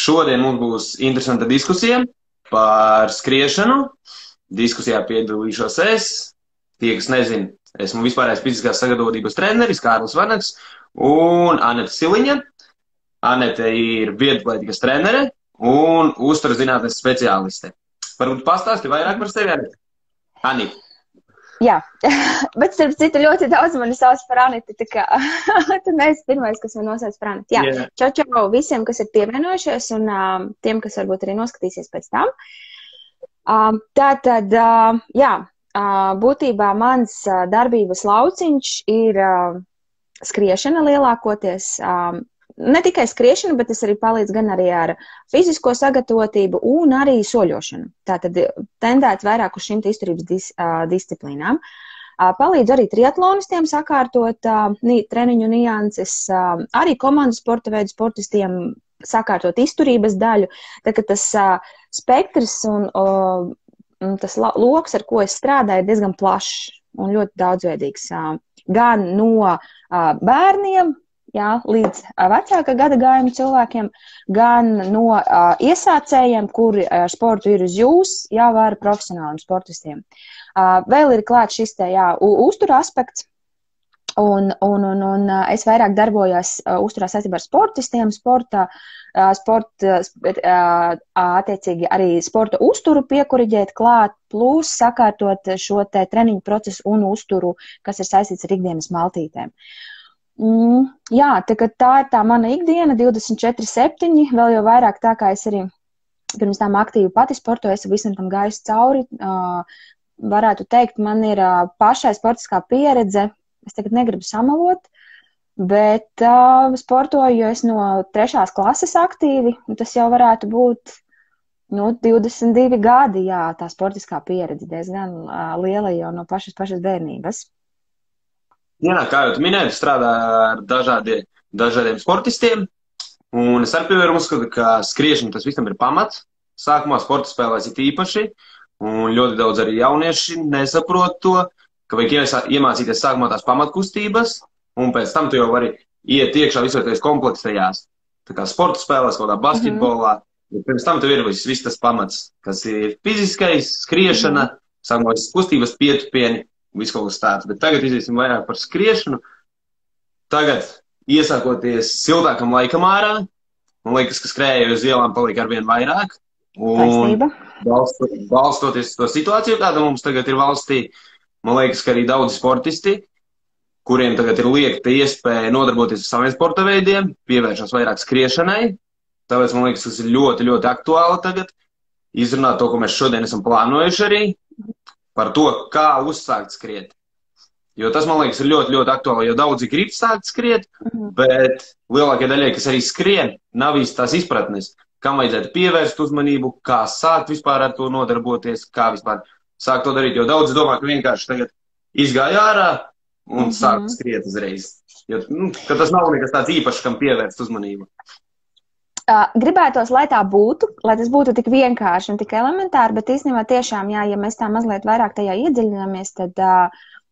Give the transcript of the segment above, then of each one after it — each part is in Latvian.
Šodien mums būs interesanta diskusija par skriešanu. Diskusijā piedalīšos es. Tie, kas nezina, esmu vispārējais fiziskās sagatavotības treneris Kārlis Varnaks un Anete Siliņa. Anete ir vieglatlētikas trenere un uzturas zinātnes speciāliste. Varbūt pastāsti vairāk par sevi, Anete? Anita. Jā, bet starp citu ļoti daudz mani sauc par Aniti, tā kā tu neesi pirmais, kas man nosauc par Aniti. Jā, čau visiem, kas ir pievienojušies un tiem, kas varbūt arī noskatīsies pēc tam. Tātad, jā, būtībā mans darbības lauciņš ir skriešana lielākoties. Ne tikai skriešana, bet es arī palīdzu gan arī ar fizisko sagatavotību un arī soļošanu. Tātad tendēt vairāk uz šīm izturības disciplīnām. Palīdzu arī triatlonistiem sakārtot treniņu nianses, arī komandu sporta veidu sportistiem sakārtot izturības daļu. Tā ka tas spektrs un tas loks, ar ko es strādāju, ir diezgan plašs un ļoti daudzveidīgs. Gan no bērniem, jā, līdz vecāka gada gājuma cilvēkiem, gan no iesācējiem, kuri ar sportu ir uz jūs, jau ar profesionāliem sportistiem. Vēl ir klāt šis te, jā, uztura aspekts, un es vairāk darbojos uzturā saistībā ar sportistiem, attiecīgi arī sporta uzturu piekuriģēt klāt, plus sakārtot šo te treniņu procesu un uzturu, kas ir saistīts ar ikdienas maltītēm. Jā, tā ir tā mana ikdiena, 24/7, vēl jau vairāk tā, kā es arī pirms tām aktīvi pati sportoju, es visam tam gājusi cauri. Varētu teikt, man ir pašai sportiskā pieredze, es tagad negribu samalot, bet sportoju, jo es no 3. klases aktīvi, tas jau varētu būt 22 gadi, jā, tā sportiskā pieredze diezgan liela jau no pašas bērnības. Jā, kā jau tu minēji, strādā ar dažādiem sportistiem, un es arī piemēram uzskatu, ka skriešana tas visam ir pamats. Sākumā sporta spēlēs ir īpaši, un ļoti daudz arī jaunieši nesaprot to, ka vajag iemācīties sākumā tās pamatkustības, un pēc tam tu jau vari iet iekšā visoties kompleksējās. Tā kā sporta spēlēs, kaut kā basketbolā, pirms tam tev ir viss tas pamats, kas ir fiziskais, skriešana, sākumā kustības pietupieni, viss kaut kas tāds, bet tagad iziesim vairāk par skriešanu. Tagad, iesākoties siltākam laikam ārā, man liekas, ka skrēja uz ielām paliek arvien vairāk. Un balstoties to situāciju, kāda mums tagad ir valstī, man liekas, ka arī daudzi sportisti, kuriem tagad ir liekta iespēja nodarboties ar saviem sporta veidiem, pievēršas vairāk skriešanai. Tāpēc man liekas, tas ir ļoti, ļoti aktuāli tagad izrunāt to, ko mēs šodien esam plānojuši arī. Par to, kā uzsākt skriet. Jo tas, man liekas, ir ļoti, ļoti aktuāli, jo daudzi grib sākt skriet, bet lielākie daļai, kas arī skrien, nav īsti tās izpratnes, kam vajadzētu pievērst uzmanību, kā sākt vispār ar to nodarboties, kā vispār sākt to darīt, jo daudzi domā, ka vienkārši tagad izgāja ārā un sāk skriet uzreiz. Jo, ka tas nav nekas tāds īpašs, kam pievērst uzmanību. Gribētos, lai tā būtu, lai tas būtu tik vienkārši un tik elementāri, bet īstenībā tiešām, jā, ja mēs tā mazliet vairāk tajā iedziļināmies, tad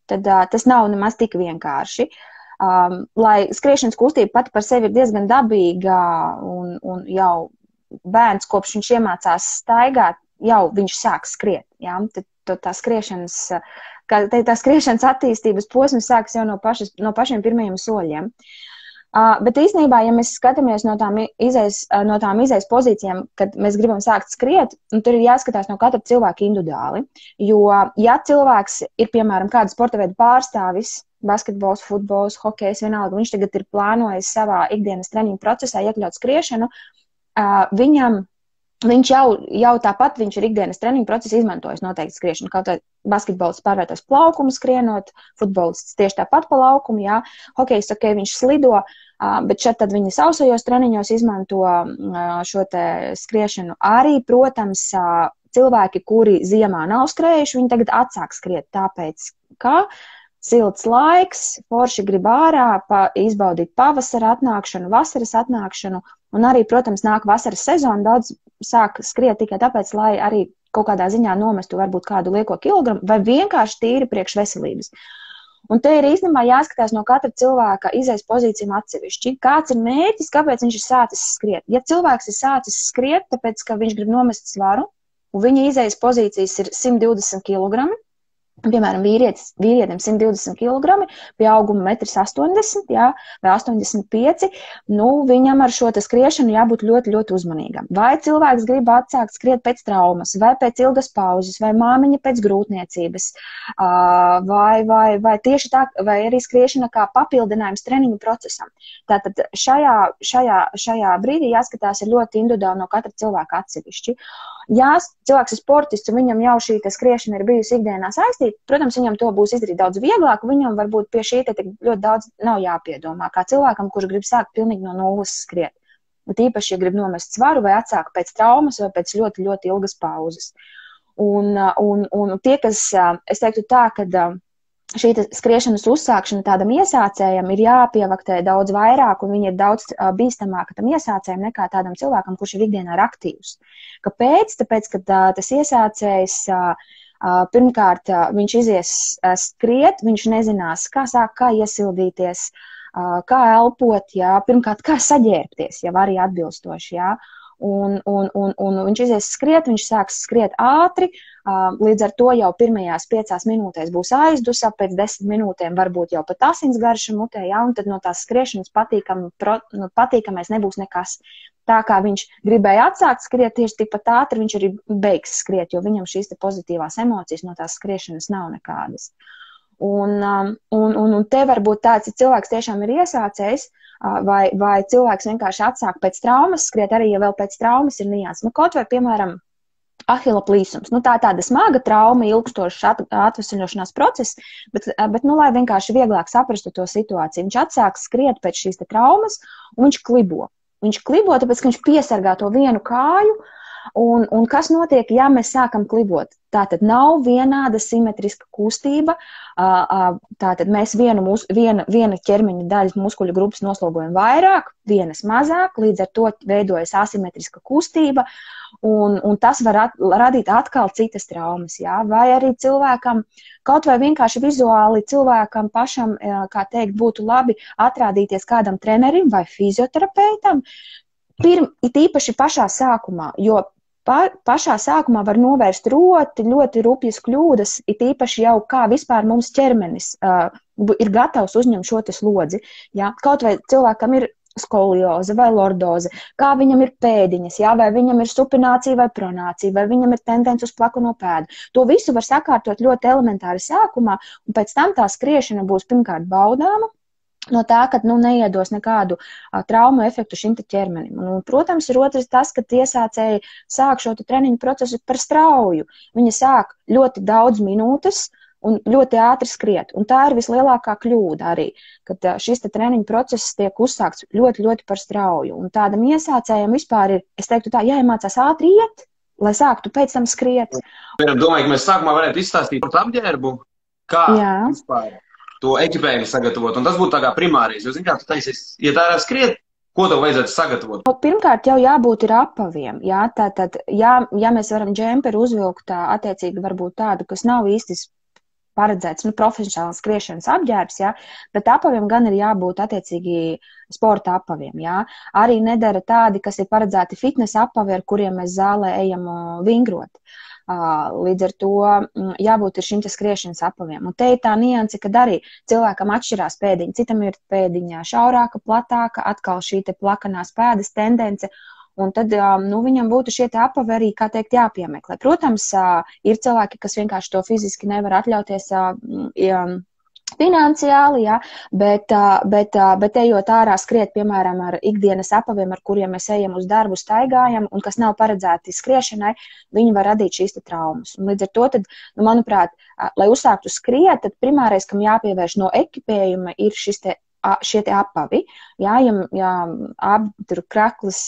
tas nav nemaz tik vienkārši. Lai skriešanas kustība pati par sevi ir diezgan dabīga un jau bērns, kopš viņš iemācās staigāt, jau viņš sāk skriet. Jā? Tad tā skriešanas attīstības posms sāks jau no pašiem pirmajiem soļiem. Bet īstenībā, ja mēs skatāmies no tām izejas pozīcijām, kad mēs gribam sākt skriet, tur ir jāskatās no katra cilvēka individuāli. Jo, ja cilvēks ir, piemēram, kāda sporta veida pārstāvis, basketbols, futbols, hokejs, vienalga, viņš tagad ir plānojis savā ikdienas treniņu procesā iekļaut skriešanu, viņš jau tāpat, viņš ir ikdienas treniņu procesā izmantojis noteikti skriešanu. Kaut vai basketbols pārvērtos plaukumu skrienot, futbolists tieši tāpat pa laukumu, jā. Hokejs, ok, viņš slido, bet šeit tad viņi sausajos treniņos izmanto šo te skriešanu. Arī, protams, cilvēki, kuri ziemā nav skrējuši, viņi tagad atsāk skriet, tāpēc, ka silts laiks, forši grib ārā, izbaudīt pavasara atnākšanu, vasaras atnākšanu, un arī, protams, nāk vasaras sezona, daudz sāk skriet tikai tāpēc, lai arī kaut kādā ziņā nomestu varbūt kādu lieko kilogramu, vai vienkārši tīri priekš veselības. Un te ir īstenībā jāskatās no katra cilvēka izejas pozīcijām atsevišķi. Kāds ir mērķis, kāpēc viņš ir sācis skriet? Ja cilvēks ir sācis skriet, tāpēc, ka viņš grib nomest svaru, un viņa izejas pozīcijas ir 120 kg, piemēram, vīrietim 120 kg, pie auguma 1,80 m, jā, vai 85 m, nu, viņam ar šo skriešanu jābūt ļoti, ļoti uzmanīgam. Vai cilvēks grib atsākt skriet pēc traumas, vai pēc ilgas pauzes, vai māmiņa pēc grūtniecības, vai tieši tā, vai arī skriešana kā papildinājums treniņu procesam. Tātad šajā brīdī jāskatās ir ļoti individuāli no katra cilvēka atsevišķi. Ja cilvēks ir sportists un viņam jau šī skriešana ir bijusi ikdienā saistīta, protams, viņam to būs izdarīt daudz vieglāk, viņam varbūt pie šī te ļoti daudz nav jāpiedomā, kā cilvēkam, kurš grib sākt pilnīgi no nulles skriet. Bet īpaši, ja grib nomest svaru vai atsākt pēc traumas vai pēc ļoti, ļoti ilgas pauzes. Un tie, kas, es teiktu tā, ka šī skriešanas uzsākšana tādam iesācējam ir jāpievaktē daudz vairāk, un viņa ir daudz bīstamāka tam iesācējam nekā tādam cilvēkam, kurš ir ikdienā ir aktīvs. Kāpēc? Tāpēc, ka tas iesācējs, pirmkārt, viņš izies skriet, viņš nezinās, kā sāk, kā iesildīties, kā elpot, jā, pirmkārt, kā saģērbties, jau arī atbilstoši, jā. Un viņš izies skriet, viņš sāks skriet ātri, līdz ar to jau pirmajās 5 minūtēs būs aizdusā, pēc 10 minūtēm varbūt jau pat asinsgarša mutē, jā, un tad no tās skriešanas patīkamais nebūs nekas. Tā kā viņš gribēja atsākt skriet, tieši tikpat ātri viņš arī beigs skriet, jo viņam šīs te pozitīvās emocijas no tās skriešanas nav nekādas. Un te varbūt tāds, ja cilvēks tiešām ir iesācējs, vai cilvēks vienkārši atsāk pēc traumas skriet, arī ja vēl pēc traumas ir nianses. Nu, kaut vai, piemēram, ahila plīsums. Nu, tā tāda smaga trauma, ilgstošs atvesaļošanās process, bet nu, lai vienkārši vieglāk saprastu to situāciju. Viņš atsāk skriet pēc šīs te traumas, un viņš klibo. Viņš klibo, tāpēc, ka viņš piesargā to vienu kāju, un kas notiek, ja mēs sākam klibot? Tātad nav vienāda simetriska kustība, tātad mēs viena ķermeņa daļas muskuļu grupas noslogojam vairāk, vienas mazāk, līdz ar to veidojas asimetriska kustība, un tas var radīt atkal citas traumas, jā, vai arī cilvēkam, kaut vai vienkārši vizuāli cilvēkam pašam, kā teikt, būtu labi atrādīties kādam trenerim vai fizioterapeitam, it īpaši pašā sākumā, jo pašā sākumā var novērst ļoti rupjas kļūdas, it īpaši jau kā vispār mums ķermenis ir gatavs uzņemt šo te slodzi. Ja? Kaut vai cilvēkam ir skolioze vai lordoze, kā viņam ir pēdiņas, ja? Vai viņam ir supinācija vai pronācija, vai viņam ir tendence uz plakano pēdu. To visu var sakārtot ļoti elementāri sākumā, un pēc tam tā skriešana būs pirmkārt baudāma, no tā, ka neiedos nekādu traumu efektu šim te ķermenim. Un, protams, ir otrs tas, ka iesācēji sāk šo treniņu procesu par strauju. Viņi sāk ļoti daudz minūtes un ļoti ātri skriet. Un tā ir vislielākā kļūda arī, kad šis te treniņu process tiek uzsākts ļoti, ļoti par strauju. Un tādam iesācējam vispār ir, es teiktu tā, jāiemācās ātri iet, lai sāktu pēc tam skriet. Domāju, ka mēs sākumā varētu izstāstīt par apģērbu, kā vispār to ekipējumu sagatavot, un tas būtu tā kā primārais, jo, zin kā, tu taisies, ja tā ir skriet, ko tev vajadzētu sagatavot? Pirmkārt, jau jābūt ir apaviem, jā, tātad, ja mēs varam džemperu uzvilkt attiecīgi varbūt tādu, kas nav īsti paredzēts, profesionāls skriešanas apģērbs, jā, bet apaviem gan ir jābūt attiecīgi sporta apaviem, jā. Arī nedara tādi, kas ir paredzēti fitnesa apavi, ar kuriem mēs zālē ejam vingrot. Līdz ar to jābūt ir šim te skriešanas apaviem. Un te ir tā nianse, kad arī cilvēkam atšķirās pēdiņa. Citam ir pēdiņa šaurāka, platāka, atkal šī te plakanās pēdas tendence, un tad viņam būtu šie te apavi arī, kā teikt, jāpiemeklē. Protams, ir cilvēki, kas vienkārši to fiziski nevar atļauties finansiāli, ja, bet ejot ārā skriet, piemēram, ar ikdienas apaviem, ar kuriem mēs ejam uz darbu, staigājam, un kas nav paredzēti skriešanai, viņi var radīt šīs te traumas. Un līdz ar to, tad, manuprāt, lai uzsāktu skriet, tad primārais, kam jāpievērš no ekipējuma, ir šie te apavi. Jā, ja tur kraklis,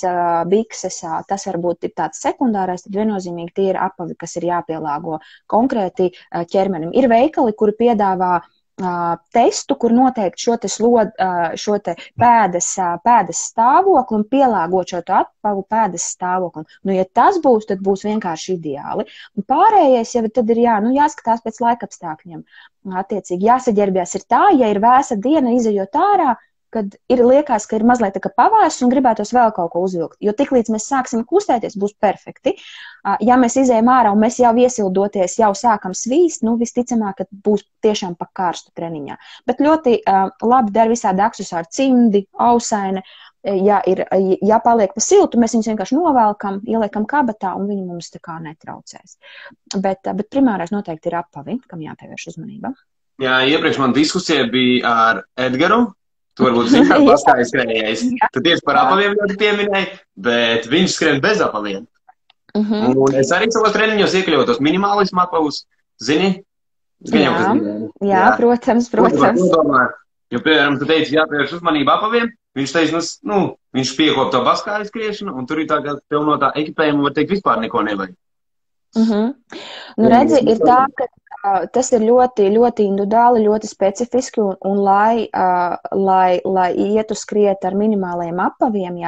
bikses, tas varbūt ir tāds sekundārais, tad viennozīmīgi tie ir apavi, kas ir jāpielāgo konkrēti ķermenim. Ir veikali, kuri piedāvā testu, kur noteikti šo te pēdas stāvokli un pielāgot šo te atpavu pēdas stāvoklim. Nu, ja tas būs, tad būs vienkārši ideāli. Un pārējais jau tad ir jāskatās pēc laikapstākļiem. Attiecīgi jāsaģērbjās ir tā, ja ir vēsa diena izejot ārā, kad liekas, ka ir mazliet tā kā pavārs un gribētos vēl kaut ko uzvilkt. Jo tiklīdz mēs sāksim kustēties, būs perfekti. Ja mēs izējam ārā un mēs jau iesildoties, jau sākam svīst, visticamāk, ka būs tiešām pa karstu treniņā. Bet ļoti labi der visādi aksesuāri, cimdi, ausaini. Ja paliek pa siltu, mēs viņus vienkārši novelkam, ieliekam kabatā un viņi mums tā kā netraucēs. Bet primārais noteikti ir apavi, kam jāpievērš uzmanība. Jā, iepriekš man diskusija bija ar Edgaru. Tu varbūt zini, kā paskājas skrējējis. Tu tieši par apaviem ļoti pieminēji, bet viņš skrien bez apaviem. Un es arī savos treniņos iekļauju tos minimālismu apavus. Zini? Jā, protams. Jo, piemēram, tu teici, jāpievērš uzmanība apaviem. Viņš teica, viņš piekop to paskājas skriešanu, un tur ir tā, ka tev no tā ekipējuma, var teikt, vispār neko nevajag. Redzi, ir tā, ka tas ir ļoti, ļoti individuāli, ļoti specifiski, un lai ietu skriet ar minimālajiem apaviem,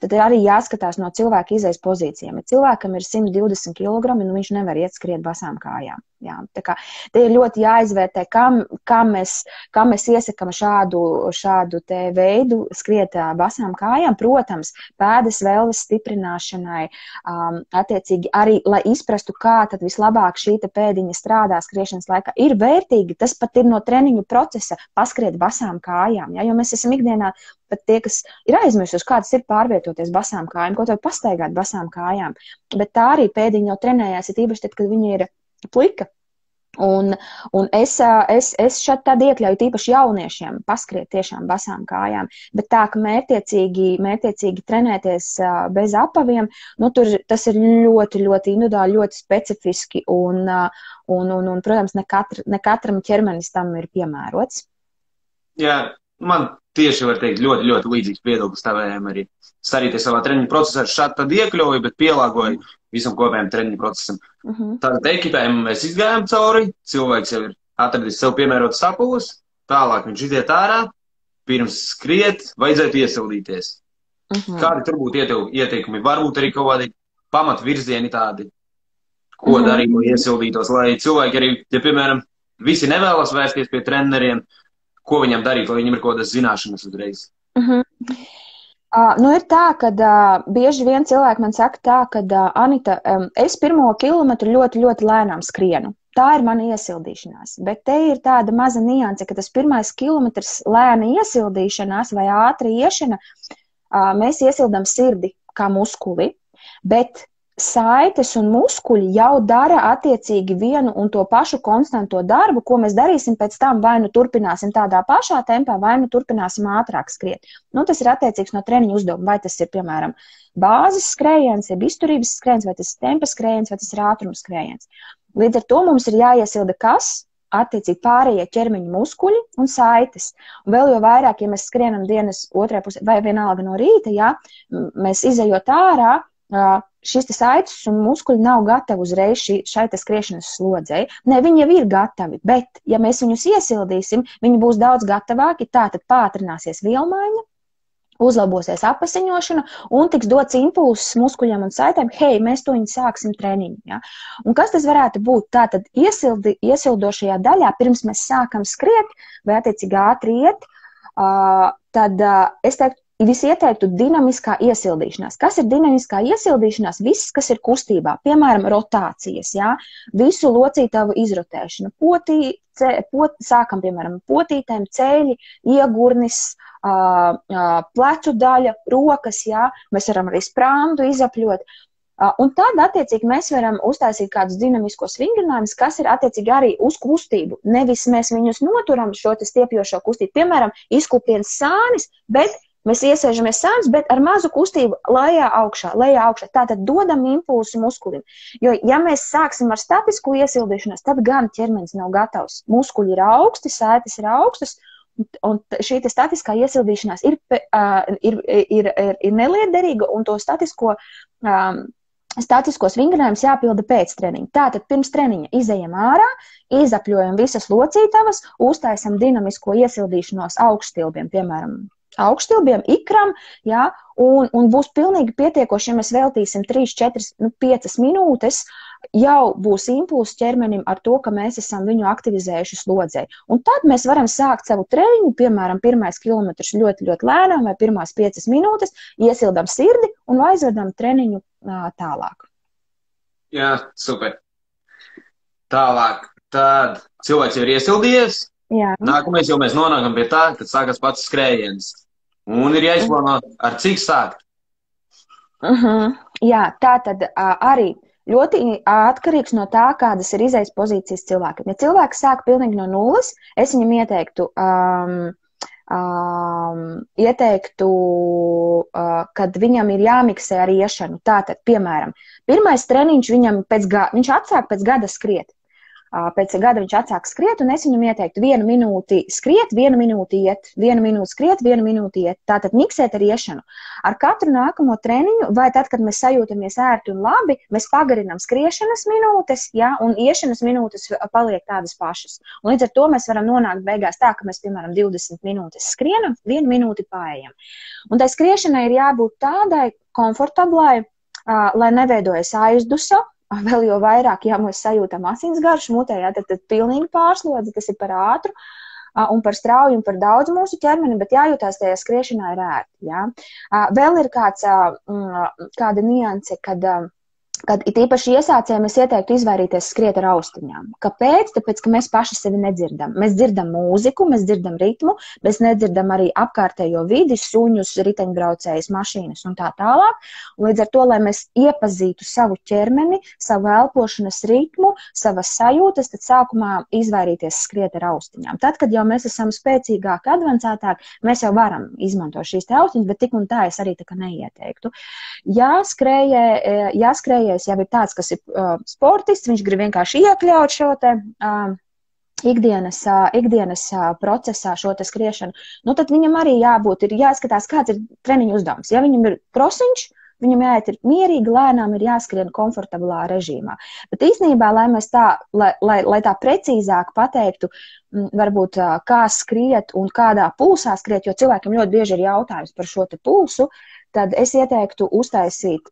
tad ir arī jāskatās no cilvēka izejas pozīcijām. Ja cilvēkam ir 120 kg, viņš nevar iet skriet basām kājām. Jā, tā kā te ir ļoti jāizvērtē, kā mēs iesakam šādu te veidu skriet basām kājām. Protams, pēdas vēlves stiprināšanai, attiecīgi arī, lai izprastu, kā tad vislabāk šī te pēdiņa strādā skriešanas laikā, ir vērtīgi, tas pat ir no treniņu procesa paskriet basām kājām, jo mēs esam ikdienā pat tie, kas ir aizmirsuši, kā tas ir pārvietoties basām kājām, ko tev pastaigāt basām kājām, bet tā arī pēdiņa jau trenējās, ir īpaši tad, kad viņi ir plika. Un es šeit tad iekļauju tīpaši jauniešiem paskriet tiešām basām kājām, bet tā, ka mērtiecīgi trenēties bez apaviem, tas ir ļoti, ļoti individuāli, ļoti specifiski un protams, ne katram ķermenis tam ir piemērots. Jā, man tieši var teikt ļoti, ļoti līdzīgs viedoklis tavējiem arī. Es arī te savā treniņu procesā šādi tad iekļauju, bet pielāgoju visam kopējam treniņu procesam. Tātad ekipējumu mēs izgājām cauri, cilvēks jau ir atradis sev piemērotas apavus, tālāk viņš iziet ārā, pirms skriet, vajadzētu iesildīties. Kādi tur būtu ieteikumi? Varbūt arī kaut kādi pamatvirzieni tādi, ko darīt, lai iesildītos, lai cilvēki arī, ja piemēram, visi nevēlas vērsties pie treneriem, ko viņam darīt, lai viņam ir kaut kādas zināšanas uzreiz? Ir tā, ka bieži vien cilvēki man saka tā, ka Anita, es pirmo kilometru ļoti, ļoti lēnām skrienu. Tā ir mana iesildīšanās, bet te ir tāda maza nianse, ka tas pirmais kilometrs lēna iesildīšanās vai ātra iešana, mēs iesildam sirdi kā muskuli, bet saites un muskuļi jau dara attiecīgi vienu un to pašu konstanto darbu, ko mēs darīsim pēc tam, vai nu turpināsim tādā pašā tempā, vai nu turpināsim ātrāk skriet. Tas ir attiecīgs no treniņu uzdevuma, vai tas ir, piemēram, bāzes skrējiens, jeb izturības skrējiens, vai tas ir tempa skrējiens, vai tas ir ātruma skrējiens. Līdz ar to mums ir jāiesilda kas? Attiecīgi pārējie ķermeņa muskuļi un saites. Un vēl jau vairāk, ja mēs skrienam dienas otrajā pusē, vai vienalga no rīta, mēs izejot ārā, šīs saites un muskuļi nav gatavi uzreiz šai skriešanas slodzei. Ne, viņi jau ir gatavi, bet, ja mēs viņus iesildīsim, viņi būs daudz gatavāki, tātad pātrināsies vielmaiņa, uzlabosies apasiņošana un tiks dots impulss muskuļiem un saitēm, hei, mēs to sāksim treniņu. Ja? Un kas tas varētu būt? Tātad iesildošajā daļā, pirms mēs sākam skriet vai attiecīgi ātri iet, tad es teiktu, visi ieteiktu dinamiskā iesildīšanās. Kas ir dinamiskā iesildīšanās? Viss, kas ir kustībā, piemēram, rotācijas, visu locītavu izrotēšanu. Sākam, piemēram, potītēm, ceļi, iegurnis, plecu daļa, rokas, mēs varam arī sprāndu izapļot. Un tad, attiecīgi, mēs varam uztaisīt kādus dinamiskos vingrinājumus, kas ir attiecīgi arī uz kustību. Nevis mēs viņus noturam šo stiepjošo kustību. Piemēram, izklupiens sānis, bet mēs iesēžamies sānis, bet ar mazu kustību lejā augšā. Tātad dodam impulsu muskulim. Jo, ja mēs sāksim ar statisku iesildīšanos, tad gan ķermenis nav gatavs. Muskuļi ir augsti, saites ir augstas, un šī statiskā iesildīšanās ir neliederīga, un to statisko statiskos vingrinājumus jāpilda pēc treniņa. Tātad pirms treniņa izejam ārā, izapļojam visas locītavas, uztaisam dinamisko iesildīšanos augststilbiem, piemēram, augststilbiem, ikram, jā, un būs pilnīgi pietiekoši, ja mēs veltīsim 3, 4, 5 minūtes, jau būs impulss ķermenim ar to, ka mēs esam viņu aktivizējuši slodzei. Un tad mēs varam sākt savu treniņu, piemēram, 1. kilometrs ļoti, ļoti lēnām vai pirmās 5 minūtes, iesildam sirdi un aizvedam treniņu tālāk. Jā, super. Tālāk, tad cilvēks jau ir iesildījies. Jā. Nākamais jau mēs nonākam pie tā, kad sākas pats skrējiens. Un ir jāizplāno, ar cik sākt. Jā, tā tad arī ļoti atkarīgs no tā, kādas ir izejas pozīcijas cilvēkam. Ja cilvēks sāk pilnīgi no nulles, es viņam ieteiktu, kad viņam ir jāmiksē ar iešanu. Tātad, piemēram, pirmais treniņš viņam viņš atsāk pēc gada skriet. Pēc gada viņš atsāk skriet, un es viņam ieteiktu 1 minūti skriet, 1 minūti iet, 1 minūti skriet, 1 minūti iet. Tātad miksēt ar iešanu. Ar katru nākamo treniņu, vai tad, kad mēs sajūtamies ērti un labi, mēs pagarinām skriešanas minūtes, ja, un iešanas minūtes paliek tādas pašas. Un līdz ar to mēs varam nonākt beigās tā, ka mēs, piemēram, 20 minūtes skrienam, 1 minūti paējam. Un tai skriešanai ir jābūt tādai komfortablai, lai neveidojas aizdusa. Vēl jau vairāk, ja mēs sajūtam asinsgaršu mutē, jā, tad pilnīgi pārslodzi, tas ir par ātru un par strauju un par daudz mūsu ķermeni, bet jājūtās tajā skriešanā ir ērti. Jā. Vēl ir kāda nianse, kad it īpaši iesācējiem es ieteiktu izvairīties skriet ar austiņām. Kāpēc? Tāpēc, ka mēs paši sevi nedzirdam. Mēs dzirdam mūziku, mēs dzirdam ritmu, mēs nedzirdam arī apkārtējo vidi, suņus, riteņbraucējus, mašīnas un tā tālāk. Un līdz ar to, lai mēs iepazītu savu ķermeni, savu elpošanas ritmu, savas sajūtas, tad sākumā izvairīties skriet ar austiņām. Tad, kad jau mēs esam spēcīgāki, advancētāki, mēs jau varam izmantot šīs te austiņas, bet tik un tā es arī tā kā neieteiktu. Ja skrējējs jau ir tāds, kas ir sportists, viņš grib vienkārši iekļaut šo te ikdienas procesā šo te skriešanu, tad viņam arī ir jāskatās, kāds ir treniņu uzdevums. Ja viņam ir krosiņš, viņam jāiet ir mierīgi, lēnām ir jāskrien komfortablā režīmā. Bet īstenībā, lai tā precīzāk pateiktu, varbūt kā skriet un kādā pulsā skriet, jo cilvēkiem ļoti bieži ir jautājums par šo te pulsu, tad es ieteiktu uztaisīt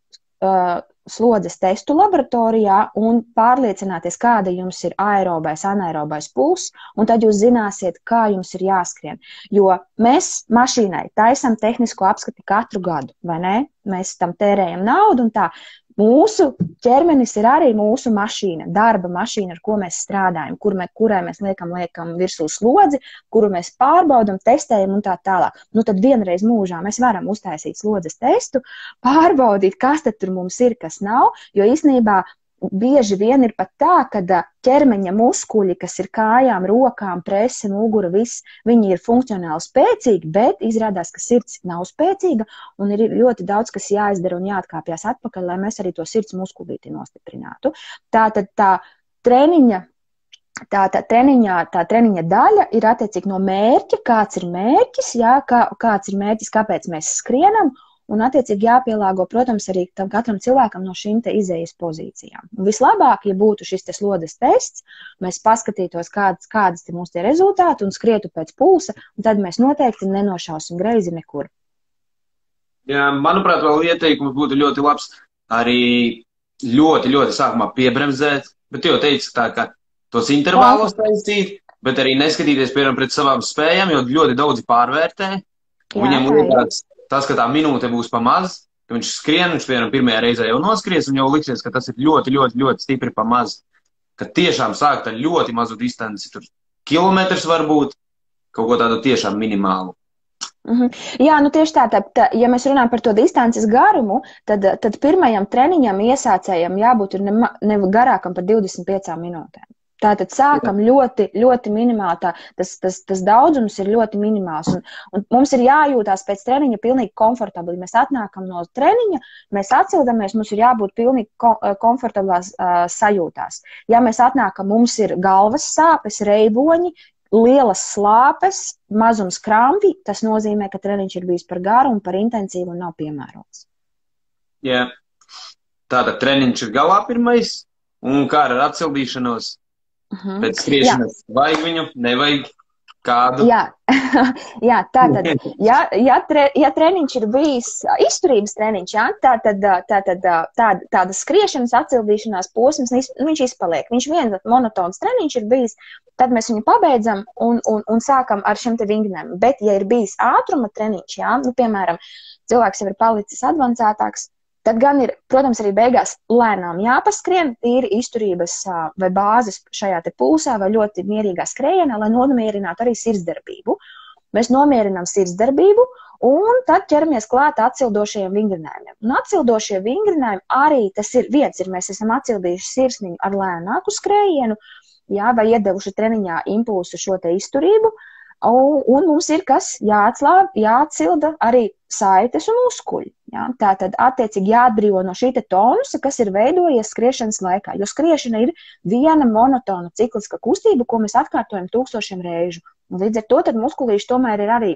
slodzes testu laboratorijā un pārliecināties, kāda jums ir aerobais, anaerobais pulss, un tad jūs zināsiet, kā jums ir jāskrien. Jo mēs mašīnai taisam tehnisko apskati katru gadu, vai ne? Mēs tam tērējam naudu un tā. Mūsu ķermenis ir arī mūsu mašīna, darba mašīna, ar ko mēs strādājam, kurai mēs liekam virsū slodzi, kuru mēs pārbaudam, testējam un tā tālāk. Tad vienreiz mūžā mēs varam uztaisīt slodzes testu, pārbaudīt, kas tad tur mums ir, kas nav, jo īstenībā bieži vien ir pat tā, ka ķermeņa muskuļi, kas ir kājām, rokām, prese, mugura, viss, viņi ir funkcionāli spēcīgi, bet izrādās, ka sirds nav spēcīga un ir ļoti daudz, kas jāizdara un jāatkāpjas atpakaļ, lai mēs arī to sirds muskulīti nostiprinātu. Tātad tā treniņa daļa ir attiecīgi no mērķa, kāds ir mērķis, jā, kāds ir mērķis, kāpēc mēs skrienam, un attiecīgi jāpielāgo, protams, arī tam katram cilvēkam no šīm te izejas pozīcijām. Un vislabāk, ja būtu šis te slodzes tests, mēs paskatītos, kādas ir mūsu tie rezultāti un skrietu pēc pulsa, un tad mēs noteikti nenošausim greizi nekur. Jā, manuprāt, vēl ieteikums būtu ļoti labs arī ļoti sākumā piebremzēt, bet jau teicu tā, ka tos intervālos taisīt, bet arī neskatīties, piemēram, pret savām spējām, jo ļoti daudzi pārvērtē. Viņam liekas, tas, ka tā minūte būs pa maz, ka viņš skrien, viņš piemēram pirmajā reizē jau noskries, un jau liksies, ka tas ir ļoti stipri pa maz. Ka tiešām sākt ar ļoti mazu distanci, tur kilometrs varbūt, kaut ko tādu tiešām minimālu. Jā, tieši tā, ja mēs runājam par to distances garumu, tad pirmajam treniņam iesācējam jābūt ne garākam par 25 minūtēm. Tātad sākam ļoti minimāli, tas daudzums ir ļoti minimāls, un mums ir jājūtās pēc treniņa pilnīgi komfortabli. Mēs atnākam no treniņa, mēs atsildamies, mums ir jābūt pilnīgi komfortablās sajūtās. Ja mēs atnākam, mums ir galvas sāpes, reiboņi, lielas slāpes, mazums krampi, tas nozīmē, ka treniņš ir bijis par garu un par intensīvu un nav piemērots. Jā. tātad treniņš ir galā pirmais, un kā ar atsildīšanos pēc skriešanas. Vajag viņu, nevajag kādu? Jā, jā, tātad, ja treniņš ir bijis izturības treniņš, jā, tāda skriešanas, atsildīšanās posms, viņš izpaliek. Viņš viens monotons treniņš ir bijis, tad mēs viņu pabeidzam un sākam ar šiem te vingrinājumiem. Bet, ja ir bijis ātruma treniņš, jā, nu, piemēram, cilvēks jau ir palicis advancētāks, tad gan ir, protams, arī beigās lēnām jāpaskrien, tīri izturības vai bāzes šajā te pulsā vai ļoti mierīgā skrējienā, lai nomierinātu arī sirdsdarbību. Mēs nomierinām sirdsdarbību un tad ķeramies klāt atsildošajiem vingrinājumiem. Un atsildošie vingrinājumi arī tas ir viens, mēs esam atsildījuši sirsniņu ar lēnāku skrējienu, jā, vai iedevuši treniņā impulsu šo te izturību, un mums ir kas jāatsilda arī saites un muskuļi. Ja? Tātad attiecīgi jāatbrīvo no šī tonusa, kas ir veidojies skriešanas laikā, jo skriešana ir viena monotona cikliska kustība, ko mēs atkārtojam tūkstošiem reižu. Un līdz ar to tad muskulīši tomēr ir arī,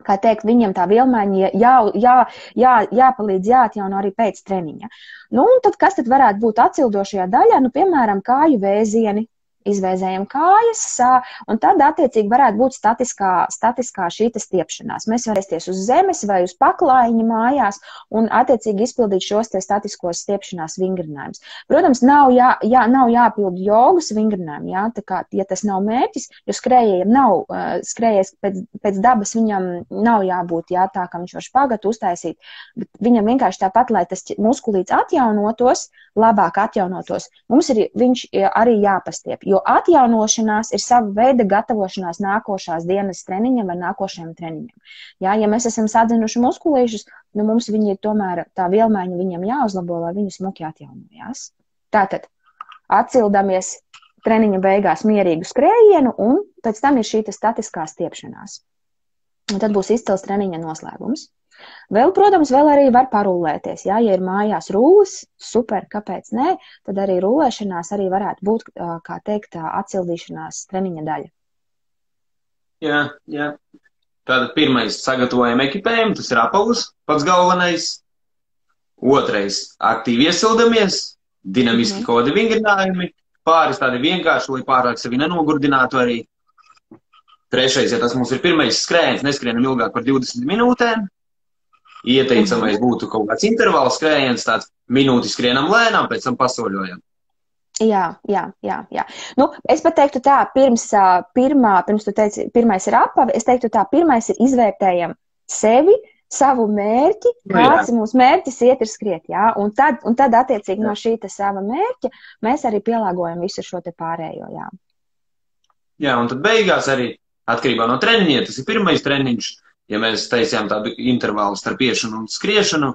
kā teikt, viņam tā vielmaiņa jāpalīdz, jāatjauno arī pēc treniņa. Nu, un tad kas tad varētu būt atsildošajā daļā? Nu, piemēram, kāju vēzieni. Izvēzējam kājas, un tad attiecīgi varētu būt statiskā šī stiepšanās. Mēs varēsties uz zemes vai uz paklājiņa mājās un attiecīgi izpildīt šos te statiskos stiepšanās vingrinājumus. Protams, nav jāpild jogas vingrinājumi, jā, tā kā, ja tas nav mērķis, jo skrējējiem nav, skrējējs pēc dabas viņam nav jābūt, jā, tā, ka viņš var špagatu uztaisīt, bet viņam vienkārši tāpat, lai tas muskulīts atjaunotos, labāk atjaunotos, mums ir viņš arī jāpastiep. Jo atjaunošanās ir sava veida gatavošanās nākošās dienas treniņam vai nākošajam treniņam. Jā, ja mēs esam sadzinuši muskulīšus, nu mums viņi ir tomēr tā vielmaiņa viņam jāuzlabo, lai viņi smuki atjaunojās. Tātad atsildamies treniņa beigās mierīgu skrējienu un pēc tam ir šī statiskā stiepšanās. Un tad būs izcils treniņa noslēgums. Vēl, protams, vēl arī var parullēties. Jā, ja ir mājās rulles, super, kāpēc nē, tad arī rullēšanās arī varētu būt, kā teikt, atsildīšanās treniņa daļa. Jā. Tātad pirmais sagatavojam ekipējumu, tas ir apaus, pats galvenais. Otrais aktīvi iesildamies, dinamiski kodi vingrinājumi, pāris tādi vienkārši, lai pārāk sevi nenogurdinātu arī. Trešais, ja tas mums ir pirmais skrējiens, neskrienam ilgāk par 20 minūtēm. Ieteicamais būtu kaut kāds intervāls skrējiens, tāds minūti skrienam lēnām, pēc tam pasoļojam. Jā. Nu, es pat teiktu tā, pirms tu teici, pirmais ir apave, es teiktu tā, pirmais ir izvērtējam sevi, savu mērķi, kāds ir mūsu mērķis iet ir skriet, jā, un tad attiecīgi no šī sava mērķa mēs arī pielāgojam visu šo te pārējo, jā. Jā, un tad beigās arī atkarībā no treniņiem, tas ir pirmais treniņš. Ja mēs taisījām tādu intervālu starp iešanu un skriešanu,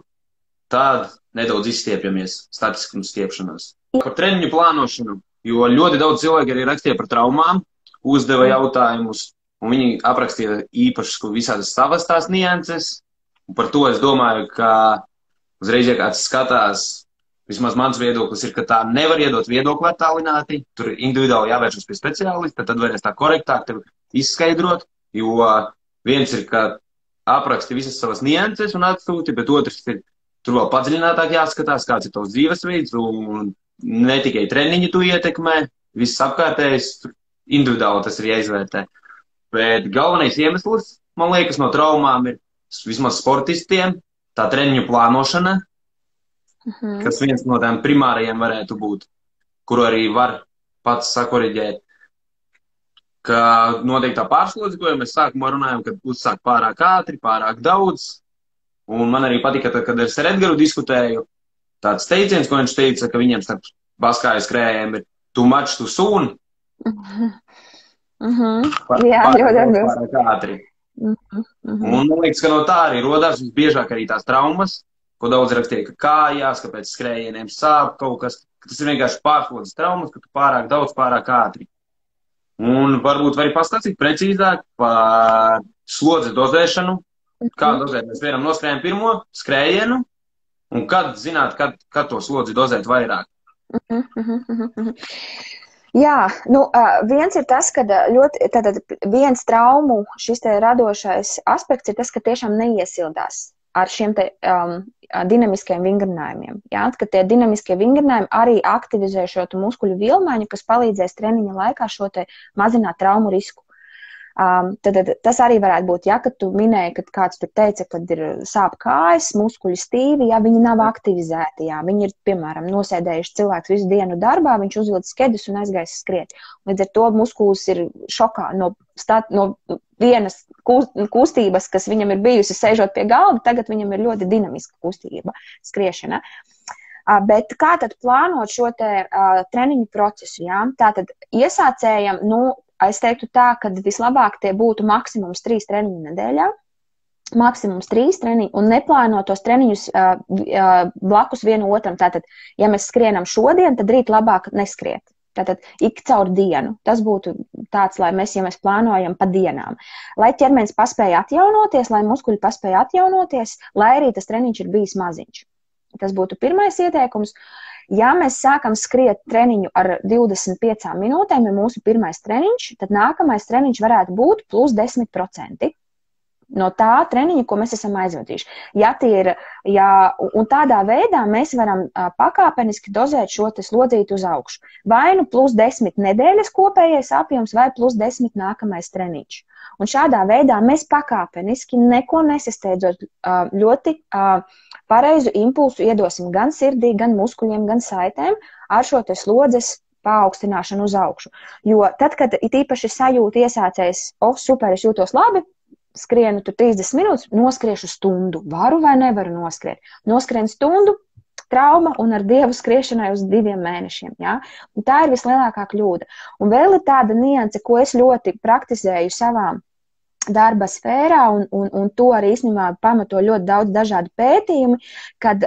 tad nedaudz izstiepjamies statiskam stiepšanos. Par treniņu plānošanu, jo ļoti daudz cilvēki arī rakstīja par traumām, uzdeva jautājumus, un viņi aprakstīja īpašas visādas savas tās nianses. Un par to es domāju, ka uzreiz, ja kāds skatās, vismaz mans viedoklis ir, ka tā nevar iedot viedokli attālināti, tur individuāli jāvēršas pie speciālista, tad varēs tā korektāk tev izskaidrot, jo viens ir, ka apraksti visas savas nianses un atsūti, bet otrs ir, tur vēl padziļinātāk jāskatās, kāds ir tavs dzīvesveids, un ne tikai treniņu tu ietekmē, viss apkārtējais, individuāli tas ir jāizvērtē. Bet galvenais iemesls, man liekas, no traumām ir vismaz sportistiem, tā treniņu plānošana, kas viens no tām primārajiem varētu būt, kuru arī var pats sakoriģēt. Ka noteiktā pārslodze, ko jau mēs sākumā runājam, kad uzsāk pārāk ātri, pārāk daudz. Un man arī patika, kad es ar Edgaru diskutēju, tāds teiciens, ko viņš teica, ka viņiem starp baskāju skrējiem ir too much too soon. Jā, ļoti pārāk ātri. Un man liekas, ka no tā arī rodās visbiežāk arī tās traumas, ko daudz rakstīja, ka kājās, ka pēc skrējieniem sāp kaut kas, ka tas ir vienkārši pārslodzes traumas, ka tu pārāk daudz, pārāk ātri. Un varbūt var arī pastāstīt precīzāk par slodzes dozēšanu, kā dozēt. Mēs vienam noskrējam pirmo skrējienu, un kad zināt, kad to slodzi dozēt vairāk. Jā, nu, viens ir tas, ka viens traumu šis te radošais aspekts ir tas, ka tiešām neiesildās ar šiem te dinamiskiem vingrinājumiem. Ja? Kad tie dinamiskie vingrinājumi arī aktivizē šo muskuļu vilmaiņu, kas palīdzēs treniņa laikā šo te mazināt traumu risku. Tad tas arī varētu būt, ja, kad tu minēji, kad kāds tur teica, kad ir sāp kājas, muskuļi stīvi, ja, viņi nav aktivizēti, ja, viņi ir, piemēram, nosēdējuši cilvēks visu dienu darbā, viņš uzvilc skedus un aizgājis skriet. Līdz ar to muskulis ir šokā no vienas kustības, kas viņam ir bijusi sēžot pie galda, tagad viņam ir ļoti dinamiska kustība, skriešana. Bet kā tad plānot šo te treniņu procesu, ja? Tātad iesācējam, es teiktu tā, ka vislabāk tie būtu maksimums 3 treniņu nedēļā, maksimums 3 treniņi, un neplānot tos treniņus blakus vienu otram. Tātad, ja mēs skrienam šodien, tad rīt labāk neskriet. Tātad, ik caur dienu. Tas būtu tāds, lai ja mēs plānojam pa dienām. Lai ķermenis paspēja atjaunoties, lai muskuļi paspēja atjaunoties, lai arī tas treniņš ir bijis maziņš. Tas būtu pirmais ieteikums. Ja mēs sākam skriet treniņu ar 25 minūtēm, ja mūsu pirmais treniņš, tad nākamais treniņš varētu būt plus 10% no tā treniņa, ko mēs esam aizvadījuši. Un tādā veidā mēs varam pakāpeniski dozēt šo te slodzīti uz augšu. Vai nu plus 10 nedēļas kopējais apjoms, vai plus 10 nākamais treniņš. Un šādā veidā mēs pakāpeniski, neko nesasteidzot, ļoti pareizu impulsu iedosim gan sirdī, gan muskuļiem, gan saitēm ar šo te slodzes paaugstināšanu uz augšu. Jo tad, kad it īpaši sajūta iesācējs, super, es jūtos labi, skrienu tu 30 minūtes, noskriešu stundu. Varu vai nevaru noskriet? Noskrienu stundu, trauma un ar Dievu skriešanai uz 2 mēnešiem. Ja? Un tā ir vislielākā kļūda. Un vēl ir tāda nianse, ko es ļoti praktizēju savā darba sfērā, un to arī īstenībā pamato ļoti daudz dažādu pētījumu, kad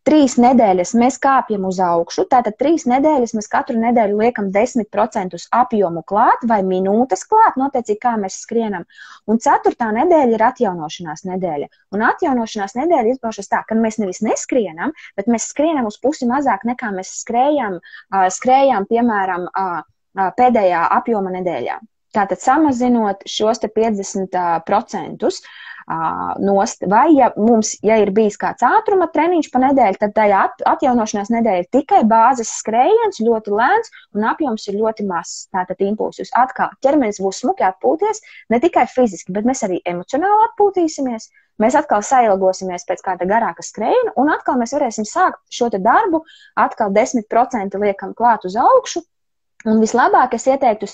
3 nedēļas mēs kāpjam uz augšu, tātad 3 nedēļas mēs katru nedēļu liekam 10% apjomu klāt vai minūtes klāt, noteicīgi kā mēs skrienam. Un 4. nedēļa ir atjaunošanās nedēļa. Un atjaunošanās nedēļa izpaušas tā, ka mēs nevis neskrienam, bet mēs skrienam uz pusi mazāk nekā mēs skrējām, piemēram, pēdējā apjoma nedēļā. Tātad samazinot šos te 50% nost, vai ja ir bijis kāds ātruma treniņš pa nedēļu, tad tajā atjaunošanās nedēļa ir tikai bāzes skrējiens, ļoti lēns un apjoms ir ļoti mazs. Tātad impulsus atkal ķermenis būs smuki atpūties, ne tikai fiziski, bet mēs arī emocionāli atpūtīsimies, mēs atkal sailgosimies pēc kāda garāka skrējiena un atkal mēs varēsim sākt šo te darbu, atkal 10% liekam klāt uz augšu. Un vislabāk es ieteiktu